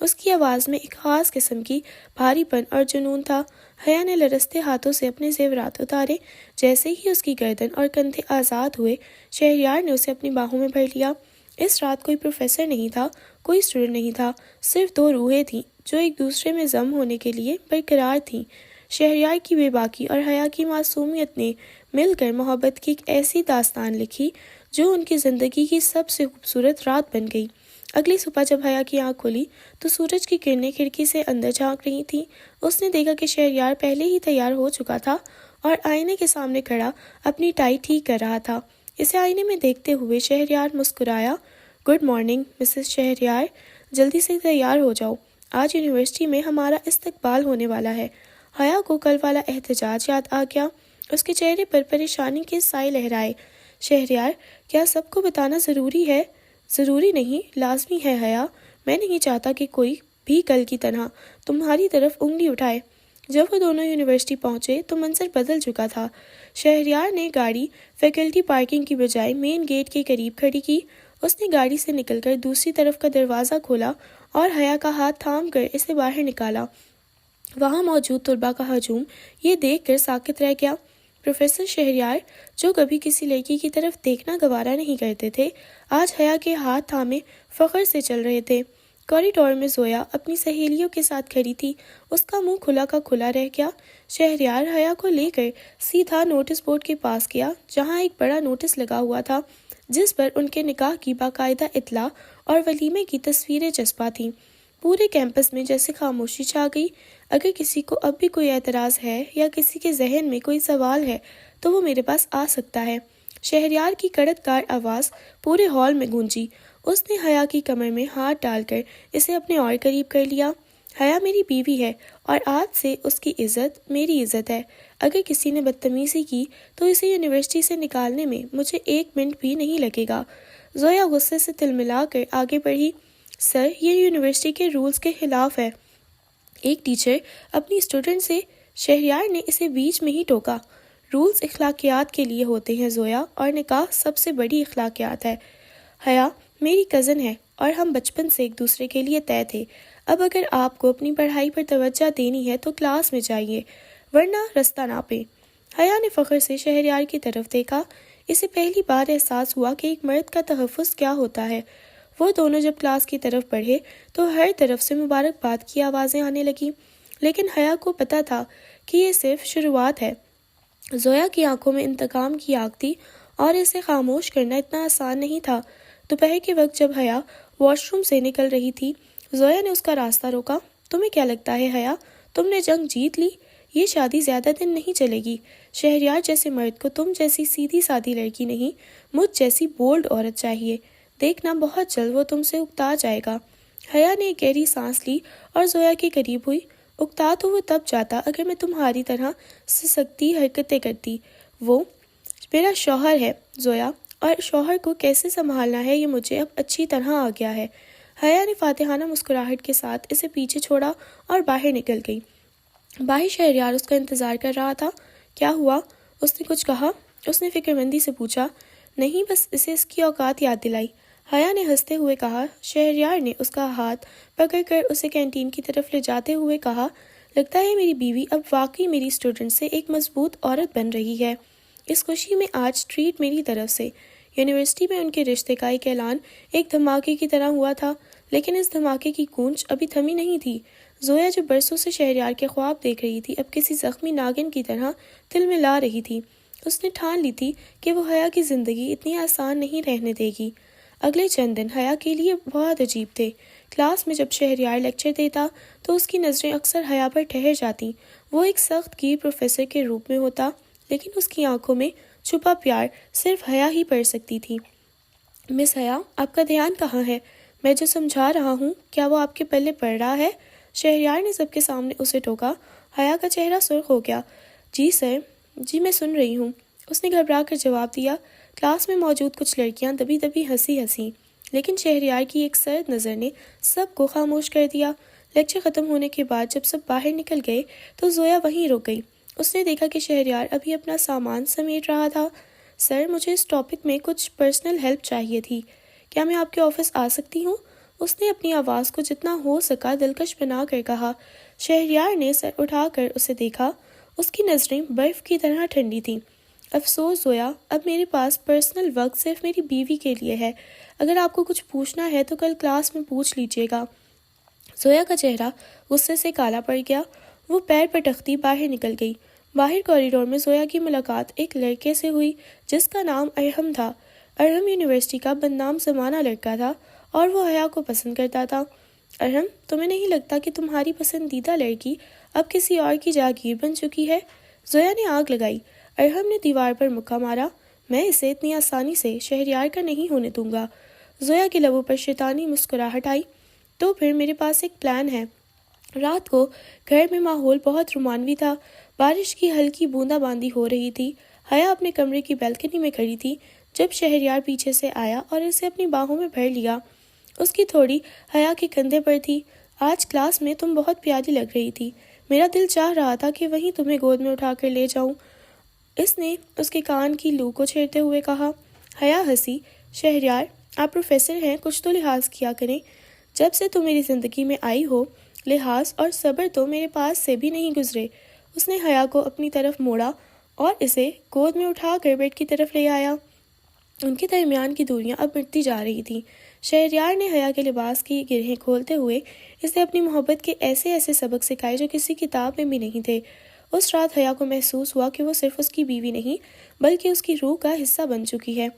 اس کی آواز میں ایک خاص قسم کی بھاری پن اور جنون تھا۔ حیا نے لرزتے ہاتھوں سے اپنے زیورات اتارے۔ جیسے ہی اس کی گردن اور کندھے آزاد ہوئے، شہریار نے اسے اپنی باہوں میں بھر لیا۔ اس رات کوئی پروفیسر نہیں تھا، کوئی اسٹوڈنٹ نہیں تھا، صرف دو روحیں تھیں جو ایک دوسرے میں ضم ہونے کے لیے برقرار تھیں۔ شہریار کی بے باکی اور حیا کی معصومیت نے مل کر محبت کی ایک ایسی داستان لکھی جو ان کی زندگی کی سب سے خوبصورت رات بن گئی۔ اگلی صبح جب حیا کی آنکھ کھلی تو سورج کی کرنیں کھڑکی سے اندر جھانک رہی تھیں۔ اس نے دیکھا کہ شہریار پہلے ہی تیار ہو چکا تھا اور آئینے کے سامنے کھڑا اپنی ٹائی ٹھیک کر رہا تھا۔ اسے آئینے میں دیکھتے ہوئے شہریار مسکرایا۔ گڈ مارننگ مسز شہریار، جلدی سے تیار ہو جاؤ، آج یونیورسٹی میں ہمارا استقبال ہونے والا ہے۔ حیا کو کل والا احتجاج یاد آ گیا۔ اس کے چہرے پر پریشانی کے سائے لہرائے۔ شہریار، کیا سب کو بتانا ضروری ہے؟ ضروری نہیں، لازمی ہے حیا۔ میں نہیں چاہتا کہ کوئی بھی کل کی طرح تمہاری طرف انگلی اٹھائے۔ جب وہ دونوں یونیورسٹی پہنچے تو منظر بدل چکا تھا۔ شہریار نے گاڑی فیکلٹی پارکنگ کی بجائے مین گیٹ کے قریب کھڑی کی۔ اس نے گاڑی سے نکل کر دوسری طرف کا دروازہ کھولا اور حیا کا ہاتھ تھام کر اسے باہر نکالا۔ وہاں موجود طلباء کا ہجوم یہ دیکھ کر ساکت رہ گیا۔ پروفیسر شہریار، جو کبھی کسی لڑکی کی طرف دیکھنا گوارا نہیں کرتے تھے، آج حیا کے ہاتھ تھامے فخر سے چل رہے تھے۔ کوریڈور میں زویا اپنی سہیلیوں کے ساتھ کھڑی تھی۔ اس کا منہ کھلا کا کھلا رہ گیا۔ شہریار حیا کو لے کر سیدھا نوٹس بورڈ کے پاس گیا جہاں ایک بڑا نوٹس لگا ہوا تھا جس پر ان کے نکاح کی باقاعدہ اطلاع اور ولیمے کی تصویریں چسپاں تھیں۔ پورے کیمپس میں جیسے خاموشی چھا گئی۔ اگر کسی کو اب بھی کوئی اعتراض ہے یا کسی کے ذہن میں کوئی سوال ہے تو وہ میرے پاس آ سکتا ہے۔ شہریار کی کڑک دار آواز پورے ہال میں گونجی۔ اس نے حیا کی کمر میں ہاتھ ڈال کر اسے اپنے اور قریب کر لیا۔ حیا میری بیوی ہے اور آج سے اس کی عزت میری عزت ہے۔ اگر کسی نے بدتمیزی کی تو اسے یونیورسٹی سے نکالنے میں مجھے 1 منٹ بھی نہیں لگے گا۔ زویا غصے سے تلملا کر آگے بڑھی۔ سر، یہ یونیورسٹی کے رولز کے خلاف ہے۔ ایک ٹیچر اپنی اسٹوڈنٹ سے، شہریار نے اسے بیچ میں ہی ٹوکا۔ رولز اخلاقیات کے لیے ہوتے ہیں زویا، اور نکاح سب سے بڑی اخلاقیات ہے۔ حیا میری کزن ہے اور ہم بچپن سے ایک دوسرے کے لیے طے تھے۔ اب اگر آپ کو اپنی پڑھائی پر توجہ دینی ہے تو کلاس میں جائیے، ورنہ رستہ ناپیں۔ حیا نے فخر سے شہریار کی طرف دیکھا۔ اسے پہلی بار احساس ہوا کہ ایک مرد کا تحفظ کیا ہوتا ہے۔ وہ دونوں جب کلاس کی طرف بڑھے تو ہر طرف سے مبارکباد کی آوازیں آنے لگیں، لیکن حیا کو پتہ تھا کہ یہ صرف شروعات ہے۔ زویا کی آنکھوں میں انتقام کی آگ تھی اور اسے خاموش کرنا اتنا آسان نہیں تھا۔ دوپہر کے وقت جب حیا واش روم سے نکل رہی تھی، زویا نے اس کا راستہ روکا۔ تمہیں کیا لگتا ہے حیا، تم نے جنگ جیت لی؟ یہ شادی زیادہ دن نہیں چلے گی۔ شہریار جیسے مرد کو تم جیسی سیدھی سادھی لڑکی نہیں، مجھ جیسی بولڈ عورت چاہیے۔ دیکھنا بہت جلد وہ تم سے اکتا جائے گا۔ حیا نے ایک گہری سانس لی اور زویا کے قریب ہوئی۔ اکتا تو وہ تب جاتا اگر میں تمہاری طرح سسکتی حرکتیں کرتی۔ وہ میرا شوہر ہے زویا، اور شوہر کو کیسے سنبھالنا ہے یہ مجھے اب اچھی طرح آ گیا ہے۔ حیا نے فاتحانہ مسکراہٹ کے ساتھ اسے پیچھے چھوڑا اور باہر نکل گئی۔ باہر شہریار اس کا انتظار کر رہا تھا۔ کیا ہوا؟ اس نے کچھ کہا؟ اس نے فکرمندی سے پوچھا۔ نہیں، بس اسے اس کی اوقات یاد دلائی، حیا نے ہنستے ہوئے کہا۔ شہریار نے اس کا ہاتھ پکڑ کر اسے کینٹین کی طرف لے جاتے ہوئے کہا، لگتا ہے میری بیوی اب واقعی میری اسٹوڈنٹ سے ایک مضبوط عورت بن رہی ہے۔ اس خوشی میں آج ٹریٹ میری طرف سے۔ یونیورسٹی میں ان کے رشتے کا ایک اعلان ایک دھماکے کی طرح ہوا تھا، لیکن اس دھماکے کی گونج ابھی تھمی نہیں تھی۔ زویا جو برسوں سے شہریار کے خواب دیکھ رہی تھی اب کسی زخمی ناگن کی طرح تلملا رہی تھی۔ اس نے ٹھان لی تھی کہ وہ حیا کی زندگی اتنی آسان نہیں رہنے دے گی۔ اگلے چند دن حیا کے لیے بہت عجیب تھے۔ کلاس میں جب شہریار لیکچر دیتا تو اس کی نظریں اکثر حیا پر ٹھہر جاتیں۔ وہ ایک سخت گیر پروفیسر کے روپ میں ہوتا، لیکن اس کی آنکھوں میں چھپا پیار صرف حیا ہی پڑھ سکتی تھی۔ مس حیا، آپ کا دھیان کہاں ہے؟ میں جو سمجھا رہا ہوں کیا وہ آپ کے پلے پڑ رہا ہے؟ شہریار نے سب کے سامنے اسے ٹوکا۔ حیا کا چہرہ سرخ ہو گیا۔ جی سر، جی میں سن رہی ہوں، اس نے گھبرا کر جواب دیا۔ کلاس میں موجود کچھ لڑکیاں دبی دبی ہنسی، لیکن شہریار کی ایک سرد نظر نے سب کو خاموش کر دیا۔ لیکچر ختم ہونے کے بعد جب سب باہر نکل گئے تو زویا وہیں رک گئی۔ اس نے دیکھا کہ شہریار ابھی اپنا سامان سمیٹ رہا تھا۔ سر، مجھے اس ٹاپک میں کچھ پرسنل ہیلپ چاہیے تھی، کیا میں آپ کے آفس آ سکتی ہوں؟ اس نے اپنی آواز کو جتنا ہو سکا دلکش بنا کر کہا۔ شہریار نے سر اٹھا کر اسے دیکھا۔ اس کی نظریں برف کی طرح ٹھنڈی تھیں۔ افسوس زویا، اب میرے پاس پرسنل وقت صرف میری بیوی کے لیے ہے۔ اگر آپ کو کچھ پوچھنا ہے تو کل کلاس میں پوچھ لیجیے گا۔ زویا کا چہرہ غصے سے کالا پڑ گیا۔ وہ پیر پٹکتی باہر نکل گئی۔ باہر کوریڈور میں زویا کی ملاقات ایک لڑکے سے ہوئی جس کا نام ارحم تھا۔ ارحم یونیورسٹی کا بدنام زمانہ لڑکا تھا اور وہ حیا کو پسند کرتا تھا۔ ارحم، تمہیں نہیں لگتا کہ تمہاری پسندیدہ لڑکی اب کسی اور کی جاگیر بن چکی ہے؟ زویا نے آگ لگائی۔ ارحم نے دیوار پر مکہ مارا۔ میں اسے اتنی آسانی سے شہریار کا نہیں ہونے دوں گا۔ زویا کے لبوں پر شیطانی مسکراہٹ آئی۔ تو پھر میرے پاس ایک پلان ہے۔ رات کو گھر میں ماحول بہت رومانوی تھا۔ بارش کی ہلکی بوندا باندی ہو رہی تھی۔ حیا اپنے کمرے کی بیلکنی میں کھڑی تھی جب شہریار پیچھے سے آیا اور اسے اپنی باہوں میں بھر لیا۔ اس کی تھوڑی حیا کے کندھے پر تھی۔ آج کلاس میں تم بہت پیاری لگ رہی تھی۔ میرا دل چاہ رہا تھا کہ وہیں تمہیں گود میں اٹھا کر لے جاؤں۔ اس نے اس کے کان کی لو کو چھیڑتے ہوئے کہا۔ حیا ہنسی۔ شہریار، آپ پروفیسر ہیں، کچھ تو لحاظ کیا کریں۔ جب سے تم میری زندگی میں آئی ہو، لحاظ اور صبر تو میرے پاس سے بھی نہیں گزرے۔ اس نے حیا کو اپنی طرف موڑا اور اسے گود میں اٹھا کر بیڈ کی طرف لے آیا۔ ان کے درمیان کی دوریاں اب مٹتی جا رہی تھیں۔ شہریار نے حیا کے لباس کی گرہیں کھولتے ہوئے اسے اپنی محبت کے ایسے ایسے سبق سکھائے جو کسی کتاب میں بھی نہیں تھے۔ اس رات حیا کو محسوس ہوا کہ وہ صرف اس کی بیوی نہیں بلکہ اس کی روح کا حصہ بن چکی ہے۔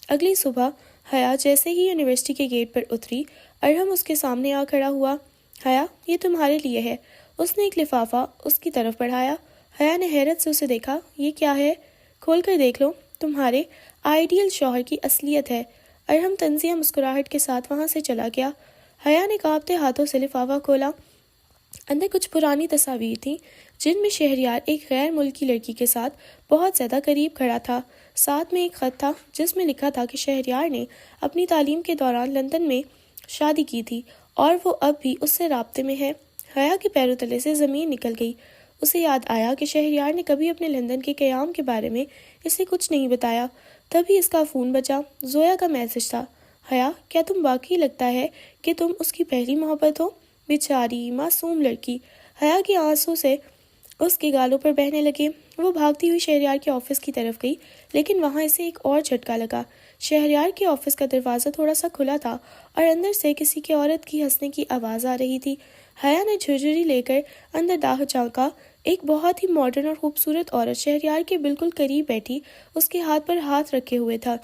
اگلی صبح حیا جیسے ہی یونیورسٹی کے گیٹ پر اتری، ارحم اس کے سامنے آ کھڑا ہوا۔ حیا، یہ تمہارے لیے ہے۔ اس نے ایک لفافہ اس کی طرف بڑھایا۔ حیا نے حیرت سے اسے دیکھا۔ یہ کیا ہے؟ کھول کر دیکھ لو، تمہارے آئیڈیل شوہر کی اصلیت ہے۔ ارحم طنزیہ مسکراہٹ کے ساتھ وہاں سے چلا گیا۔ حیا نے کانپتے ہاتھوں سے لفافہ کھولا۔ اندر کچھ پرانی تصاویر تھیں جن میں شہریار ایک غیر ملکی لڑکی کے ساتھ بہت زیادہ قریب کھڑا تھا۔ ساتھ میں ایک خط تھا جس میں لکھا تھا کہ شہریار نے اپنی تعلیم کے دوران لندن میں شادی کی تھی اور وہ اب بھی اس سے رابطے میں ہے۔ حیا کے پیروں تلے سے زمین نکل گئی۔ اسے یاد آیا کہ شہریار نے کبھی اپنے لندن کے قیام کے بارے میں اسے کچھ نہیں بتایا۔ تبھی اس کا فون بجا۔ زویا کا میسج تھا۔ حیا، کیا تم واقعی لگتا ہے کہ تم اس کی پہلی محبت ہو؟ بیچاری معصوم لڑکی۔ حیا کے آنسو سے اس کے گالوں پر بہنے لگے۔ وہ بھاگتی ہوئی شہریار کے آفس کی طرف گئی لیکن وہاں اسے ایک اور جھٹکا لگا۔ شہریار کے آفس کا دروازہ تھوڑا سا کھلا تھا اور اندر سے کسی کی عورت کی ہنسنے کی آواز آ رہی تھی۔ حیا نے جھرجھری لے کر اندر داخل جھانکا۔ ایک بہت ہی ماڈرن اور خوبصورت عورت شہریار کے بالکل قریب بیٹھی اس کے ہاتھ پر ہاتھ رکھے ہوئے تھا۔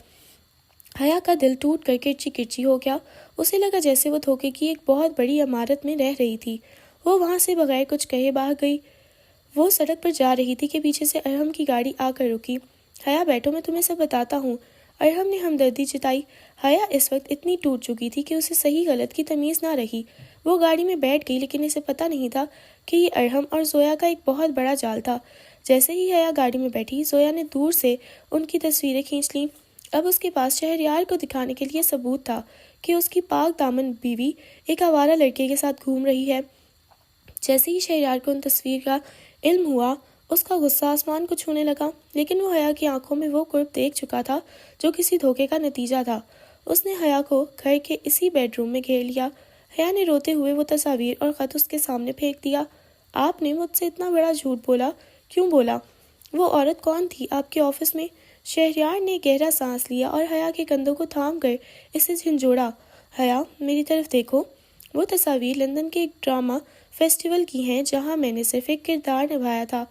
حیا کا دل ٹوٹ کر کرچی کرچی ہو گیا۔ اسے لگا جیسے وہ دھوکے کی ایک بہت بڑی عمارت میں رہ رہی تھی۔ وہ وہاں سے بغیر کچھ کہے بھاگ گئی۔ وہ سڑک پر جا رہی تھی کہ پیچھے سے ارحم کی گاڑی آ کر رکی۔ حیا بیٹھو، میں تمہیں سب بتاتا ہوں۔ ارحم نے ہمدردی جتائی۔ حیا اس وقت اتنی ٹوٹ چکی تھی کہ اسے صحیح غلط کی تمیز نہ رہی۔ وہ گاڑی میں بیٹھ گئی لیکن اسے پتہ نہیں تھا کہ یہ ارحم اور زویا کا ایک بہت بڑا جال تھا۔ جیسے ہی حیا گاڑی میں بیٹھی، زویا نے دور سے ان کی تصویریں کھینچ لیں۔ اب اس کے پاس شہریار کو دکھانے کے لیے ثبوت تھا کہ اس کی پاک دامن بیوی ایک آوارہ لڑکے کے ساتھ گھوم رہی ہے۔ جیسے ہی شہریار کو ان تصویر کا علم ہوا، اس کا غصہ آسمان کو چھونے لگا، لیکن وہ حیا کی آنکھوں میں وہ قرب دیکھ چکا تھا جو کسی دھوکے کا نتیجہ تھا۔ اس نے حیا کو گھر کے اسی بیڈ روم میں گھیر لیا۔ حیا نے روتے ہوئے وہ تصاویر اور خط اس کے سامنے پھینک دیا۔ آپ نے مجھ سے اتنا بڑا جھوٹ بولا، کیوں بولا؟ وہ عورت کون تھی آپ کے آفس میں؟ شہریار نے گہرا سانس لیا اور حیا کے کندھوں کو تھام کر اسے جھنجھوڑا۔ حیا، میری طرف دیکھو۔ وہ تصاویر لندن کے ایک ڈرامہ فیسٹیول کی ہیں جہاں میں نے صرف ایک کردار نبھایا تھا۔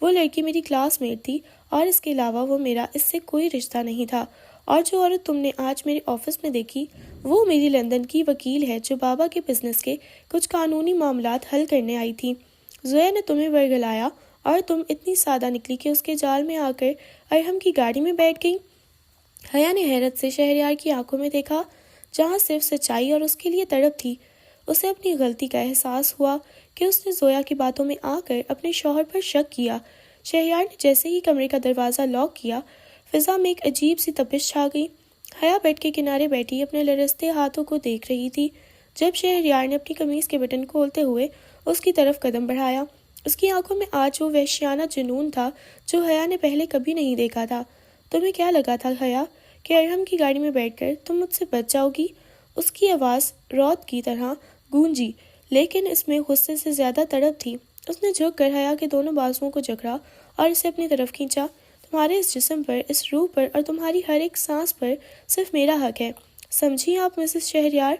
وہ لڑکی میری کلاس میٹ تھی اور اس کے علاوہ وہ میرا اس سے کوئی رشتہ نہیں تھا۔ اور جو عورت تم نے آج میرے آفس میں دیکھی، وہ میری لندن کی وکیل ہے جو بابا کے بزنس کے کچھ قانونی معاملات حل کرنے آئی تھی۔ زویا نے تمہیں ورگلایا اور تم اتنی سادہ نکلی کہ اس کے جال میں آ کر ارحم کی گاڑی میں بیٹھ گئی۔ حیا نے حیرت سے شہریار کی آنکھوں میں دیکھا جہاں صرف سچائی اور اس کے لیے تڑپ تھی۔ اسے اپنی غلطی کا احساس ہوا کہ اس نے زویا کی باتوں میں آ کر اپنے شوہر پر شک کیا۔ شہریار نے جیسے ہی کمرے کا دروازہ لاک کیا، فضا میں ایک عجیب سی تپش چھا گئی۔ حیا بیڈ کے کنارے بیٹھی اپنے لرزتے ہاتھوں کو دیکھ رہی تھی جب شہریار نے اپنی قمیض کے بٹن کھولتے ہوئے اس کی طرف قدم بڑھایا۔ اس کی آنکھوں میں آج وہ وحشیانہ جنون تھا جو حیا نے پہلے کبھی نہیں دیکھا تھا۔ تمہیں کیا لگا تھا حیا کہ ارحم کی گاڑی میں بیٹھ کر تم مجھ سے بچ جاؤ گی؟ اس کی آواز رعد کی طرح گونجی، لیکن اس میں غصے سے زیادہ تڑپ تھی۔ اس نے جھک کر حیا کے دونوں بازوؤں کو جکڑا اور اسے اپنی طرف کھینچا۔ تمہارے اس جسم پر، اس روح پر اور تمہاری ہر ایک سانس پر صرف میرا حق ہے، سمجھی آپ مسز شہریار؟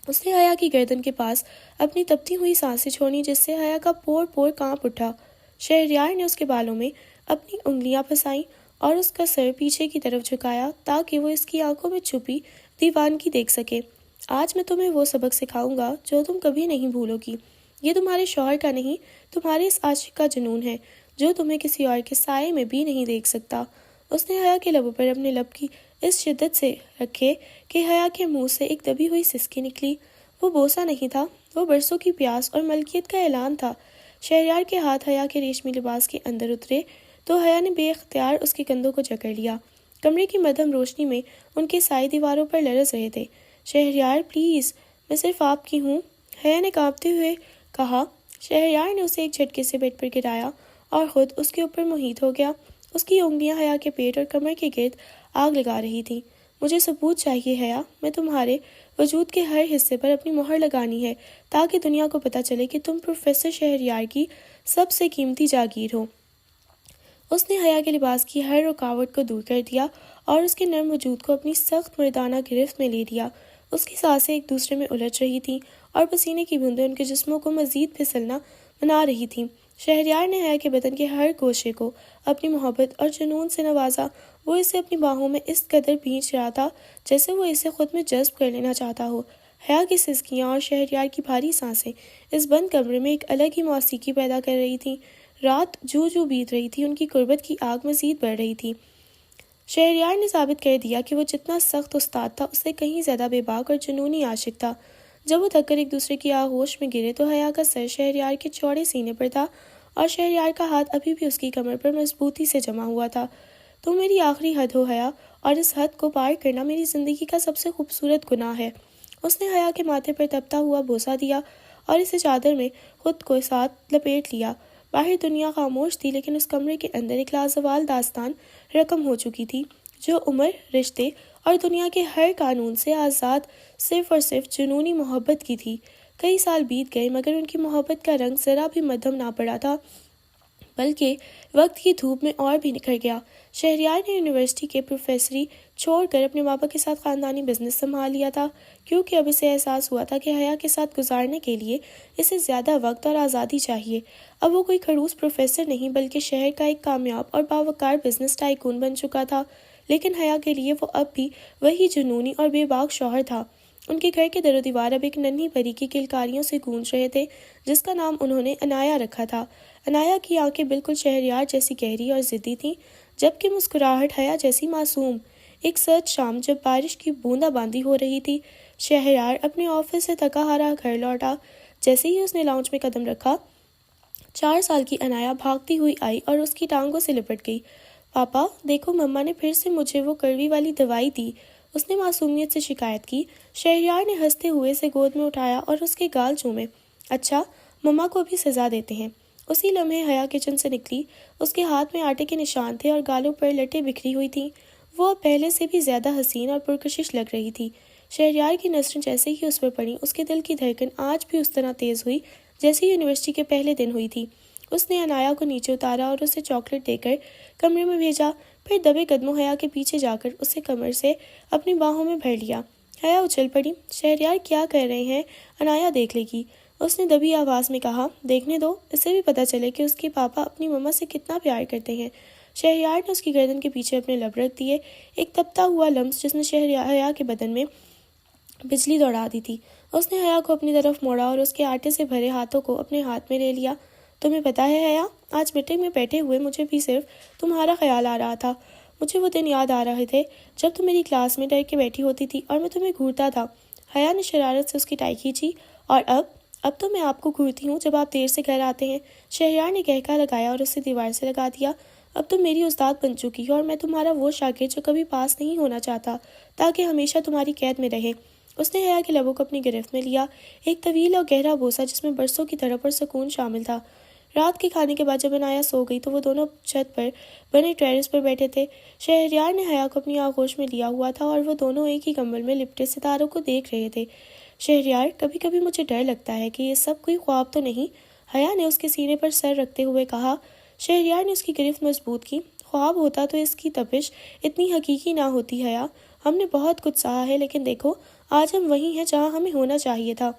اس نے حیا کی گردن کے پاس اپنی تپتی ہوئی سانسیں چھوڑی جس سے حیا کا پور پور کانپ اٹھا۔ شہریار نے اس کے بالوں میں اپنی انگلیاں پھنسائیں اور اس کا سر پیچھے کی طرف جھکایا تاکہ وہ اس کی آنکھوں میں چھپی دیوانگی دیکھ سکے۔ آج میں تمہیں وہ سبق سکھاؤں گا جو تم کبھی نہیں بھولو گی۔ یہ تمہارے شوہر کا نہیں، تمہارے اس عاشق کا جنون ہے جو تمہیں کسی اور کے سائے میں بھی نہیں دیکھ سکتا۔ اس نے حیا کے لبوں پر اپنے لب کی اس شدت سے رکھے کہ حیا کے منہ سے ایک دبی ہوئی سسکی نکلی۔ وہ بوسہ نہیں تھا، وہ برسوں کی پیاس اور ملکیت کا اعلان تھا۔ شہریار کے ہاتھ حیا کے ریشمی لباس کے اندر اترے تو حیا نے بے اختیار اس کے کندھوں کو جکڑ لیا۔ کمرے کی مدھم روشنی میں ان کے سائے دیواروں پر لرز رہے تھے۔ شہریار پلیز، میں صرف آپ کی ہوں، حیا نے کانپتے ہوئے کہا۔ شہریار نے اسے ایک جھٹکے سے بیڈ پر گرایا اور خود اس کے اوپر محیط ہو گیا۔ اس کی انگلیاں حیا کے پیٹ اور کمر کے گرد آگ لگا رہی تھیں۔ مجھے ثبوت چاہیے حیا، میں تمہارے وجود کے ہر حصے پر اپنی مہر لگانی ہے تاکہ دنیا کو پتہ چلے کہ تم پروفیسر شہریار کی سب سے قیمتی جاگیر ہو۔ اس نے حیا کے لباس کی ہر رکاوٹ کو دور کر دیا اور اس کے نرم وجود کو اپنی سخت مردانہ گرفت میں لے لیا۔ اس کی سانسیں ایک دوسرے میں الجھ رہی تھیں اور پسینے کی بوندیں ان کے جسموں کو مزید پھسلنا بنا رہی تھیں۔ شہریار نے حیا کے بدن کے ہر گوشے کو اپنی محبت اور جنون سے نوازا۔ وہ اسے اپنی باہوں میں اس قدر بھینچ رہا تھا جیسے وہ اسے خود میں جذب کر لینا چاہتا ہو۔ حیا کی سسکیاں اور شہریار کی بھاری سانسیں اس بند کمرے میں ایک الگ ہی موسیقی پیدا کر رہی تھیں۔ رات جو جو بیت رہی تھی، ان کی قربت کی آگ مزید بڑھ رہی تھی۔ شہریار نے ثابت کر دیا کہ وہ جتنا سخت استاد تھا اس سے کہیں زیادہ بے باک اور جنونی عاشق تھا۔ جب وہ تھک کر ایک دوسرے کی آغوش میں گرے تو حیا کا سر شہریار کے چوڑے سینے پر تھا اور شہریار کا ہاتھ ابھی بھی اس کی کمر پر مضبوطی سے جمع ہوا تھا۔ تم میری آخری حد ہو حیا، اور اس حد کو پار کرنا میری زندگی کا سب سے خوبصورت گناہ ہے۔ اس نے حیا کے ماتھے پر تپتا ہوا بوسہ دیا اور اسے چادر میں خود کو ساتھ لپیٹ لیا۔ باہر دنیا خاموش تھی، لیکن اس کمرے کے اندر ایک لازوال داستان رقم ہو چکی تھی جو عمر، رشتے اور دنیا کے ہر قانون سے آزاد صرف اور صرف جنونی محبت کی تھی۔ کئی سال بیت گئے مگر ان کی محبت کا رنگ ذرا بھی مدھم نہ پڑا تھا، بلکہ وقت کی دھوپ میں اور بھی نکھر گیا۔ شہریار نے یونیورسٹی کے پروفیسری چھوڑ کر اپنے بابا کے ساتھ خاندانی بزنس سنبھال لیا تھا، کیونکہ اب اسے احساس ہوا تھا کہ حیا کے ساتھ گزارنے کے لیے اسے زیادہ وقت اور آزادی چاہیے۔ اب وہ کوئی کھڑوس پروفیسر نہیں بلکہ شہر کا ایک کامیاب اور باوقار بزنس ٹائکون بن چکا تھا، لیکن حیا کے لیے وہ اب بھی وہی جنونی اور بے باک شوہر تھا۔ ان کے گھر کے در و دیوار اب ایک ننھی پری کی کلکاریوں سے گونج رہے تھے جس کا نام انہوں نے عنایا رکھا تھا۔ عنایا کی آنکھیں بالکل شہریار جیسی گہری اور ضدی تھیں، جبکہ مسکراہٹ حیا جیسی معصوم۔ ایک سرد شام جب بارش کی بوندا باندی ہو رہی تھی، شہریار اپنے آفس سے تھکا ہارا گھر لوٹا۔ جیسے ہی اس نے لاؤنج میں قدم رکھا، 4 سال کی عنایا بھاگتی ہوئی آئی اور اس کی ٹانگوں سے لپٹ گئی۔ پاپا دیکھو، مما نے پھر سے مجھے وہ کڑوی والی دوائی دی، اس نے معصومیت سے شکایت کی۔ شہریار نے ہنستے ہوئے اسے گود میں اٹھایا اور اس کے گال چومے۔ اچھا، مما کو بھی سزا دیتے ہیں۔ اسی لمحے حیا کچن سے نکلی۔ اس کے ہاتھ میں آٹے کے نشان تھے اور گالوں پر لٹیں بکھری ہوئی تھیں۔ وہ اب پہلے سے بھی زیادہ حسین اور پرکشش لگ رہی تھی۔ شہریار کی نظریں جیسے ہی اس پر پڑیں، اس کے دل کی دھڑکن آج بھی اس طرح تیز ہوئی جیسے یونیورسٹی کے پہلے دن ہوئی تھی۔ اس نے عنایا کو نیچے اتارا اور اسے چاکلیٹ دے کر کمرے میں بھیجا، پھر دبے قدموں حیا کے پیچھے جا کر اسے کمر سے اپنی باہوں میں بھر لیا۔ حیا اچھل پڑی۔ شہریار کیا کہہ رہے ہیں؟ عنایا دیکھ لے گی، اس نے دبی آواز میں کہا۔ دیکھنے دو، اسے بھی پتہ چلے کہ اس کے پاپا اپنی مما سے کتنا پیار کرتے ہیں۔ شہریار نے اس کی گردن کے پیچھے اپنے لب رکھ دیے، ایک تپتا ہوا لمس جس نے حیا کے بدن میں بجلی دوڑا دی تھی۔ اس نے حیا کو اپنی طرف موڑا اور اس کے آٹے سے بھرے ہاتھوں کو اپنے ہاتھ میں لے لیا۔ تمہیں پتہ ہے حیا، آج میٹنگ میں بیٹھے ہوئے مجھے بھی صرف تمہارا خیال آ رہا تھا۔ مجھے وہ دن یاد آ رہے تھے جب تم میری کلاس میں ڈر کے بیٹھی ہوتی تھی اور میں تمہیں گھورتا تھا۔ حیا نے شرارت سے اس کی ٹائی کھینچی۔ اور اب تو میں آپ کو گھورتی ہوں جب آپ دیر سے گھر آتے ہیں، شہریار نے کہکا لگایا اور اسے دیوار سے لگا دیا۔ اب تم میری استاد بن چکی ہو اور میں تمہارا وہ شاگرد جو کبھی پاس نہیں ہونا چاہتا تاکہ ہمیشہ تمہاری قید میں رہے۔ اس نے حیا کے لبوں کو اپنی گرفت میں لیا، ایک طویل اور گہرا بوسہ جس میں برسوں کی تڑپ اور سکون شامل تھا۔ رات کے کھانے کے بعد جب عنایا سو گئی تو وہ دونوں چھت پر بنے ٹیرس پر بیٹھے تھے۔ شہریار نے حیا کو اپنی آغوش میں لیا ہوا تھا اور وہ دونوں ایک ہی کمبل میں لپٹے ستاروں کو دیکھ رہے تھے۔ شہریار، کبھی کبھی مجھے ڈر لگتا ہے کہ یہ سب کوئی خواب تو نہیں، حیا نے اس کے سینے پر سر رکھتے ہوئے کہا۔ شہریار نے اس کی گرفت مضبوط کی۔ خواب ہوتا تو اس کی تپش اتنی حقیقی نہ ہوتی حیا۔ ہم نے بہت کچھ سہا ہے، لیکن دیکھو آج ہم وہیں ہیں جہاں ہمیں ہونا چاہیے تھا،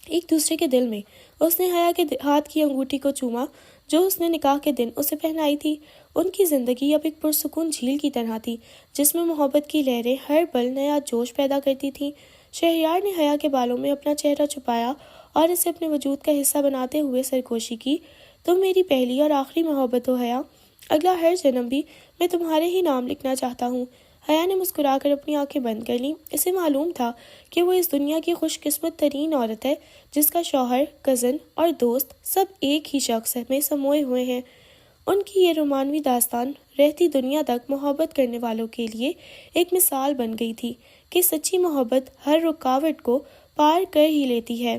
ایک دوسرے کے دل میں۔ اس نے حیا کے ہاتھ کی انگوٹھی کو چوما جو اس نے نکاح کے دن اسے پہنائی تھی۔ ان کی زندگی اب ایک پرسکون جھیل کی طرح تھی جس میں محبت کی لہریں ہر پل نیا جوش پیدا کرتی تھیں۔ شہریار نے حیا کے بالوں میں اپنا چہرہ چھپایا اور اسے اپنے وجود کا حصہ بناتے ہوئے سرگوشی کی۔ تم میری پہلی اور آخری محبت ہو حیا، اگلا ہر جنم بھی میں تمہارے ہی نام لکھنا چاہتا ہوں۔ حیا نے مسکرا کر اپنی آنکھیں بند کر لیں۔ اسے معلوم تھا کہ وہ اس دنیا کی خوش قسمت ترین عورت ہے جس کا شوہر، کزن اور دوست سب ایک ہی شخص میں سموئے ہوئے ہیں۔ ان کی یہ رومانوی داستان رہتی دنیا تک محبت کرنے والوں کے لیے ایک مثال بن گئی تھی کہ سچی محبت ہر رکاوٹ کو پار کر ہی لیتی ہے۔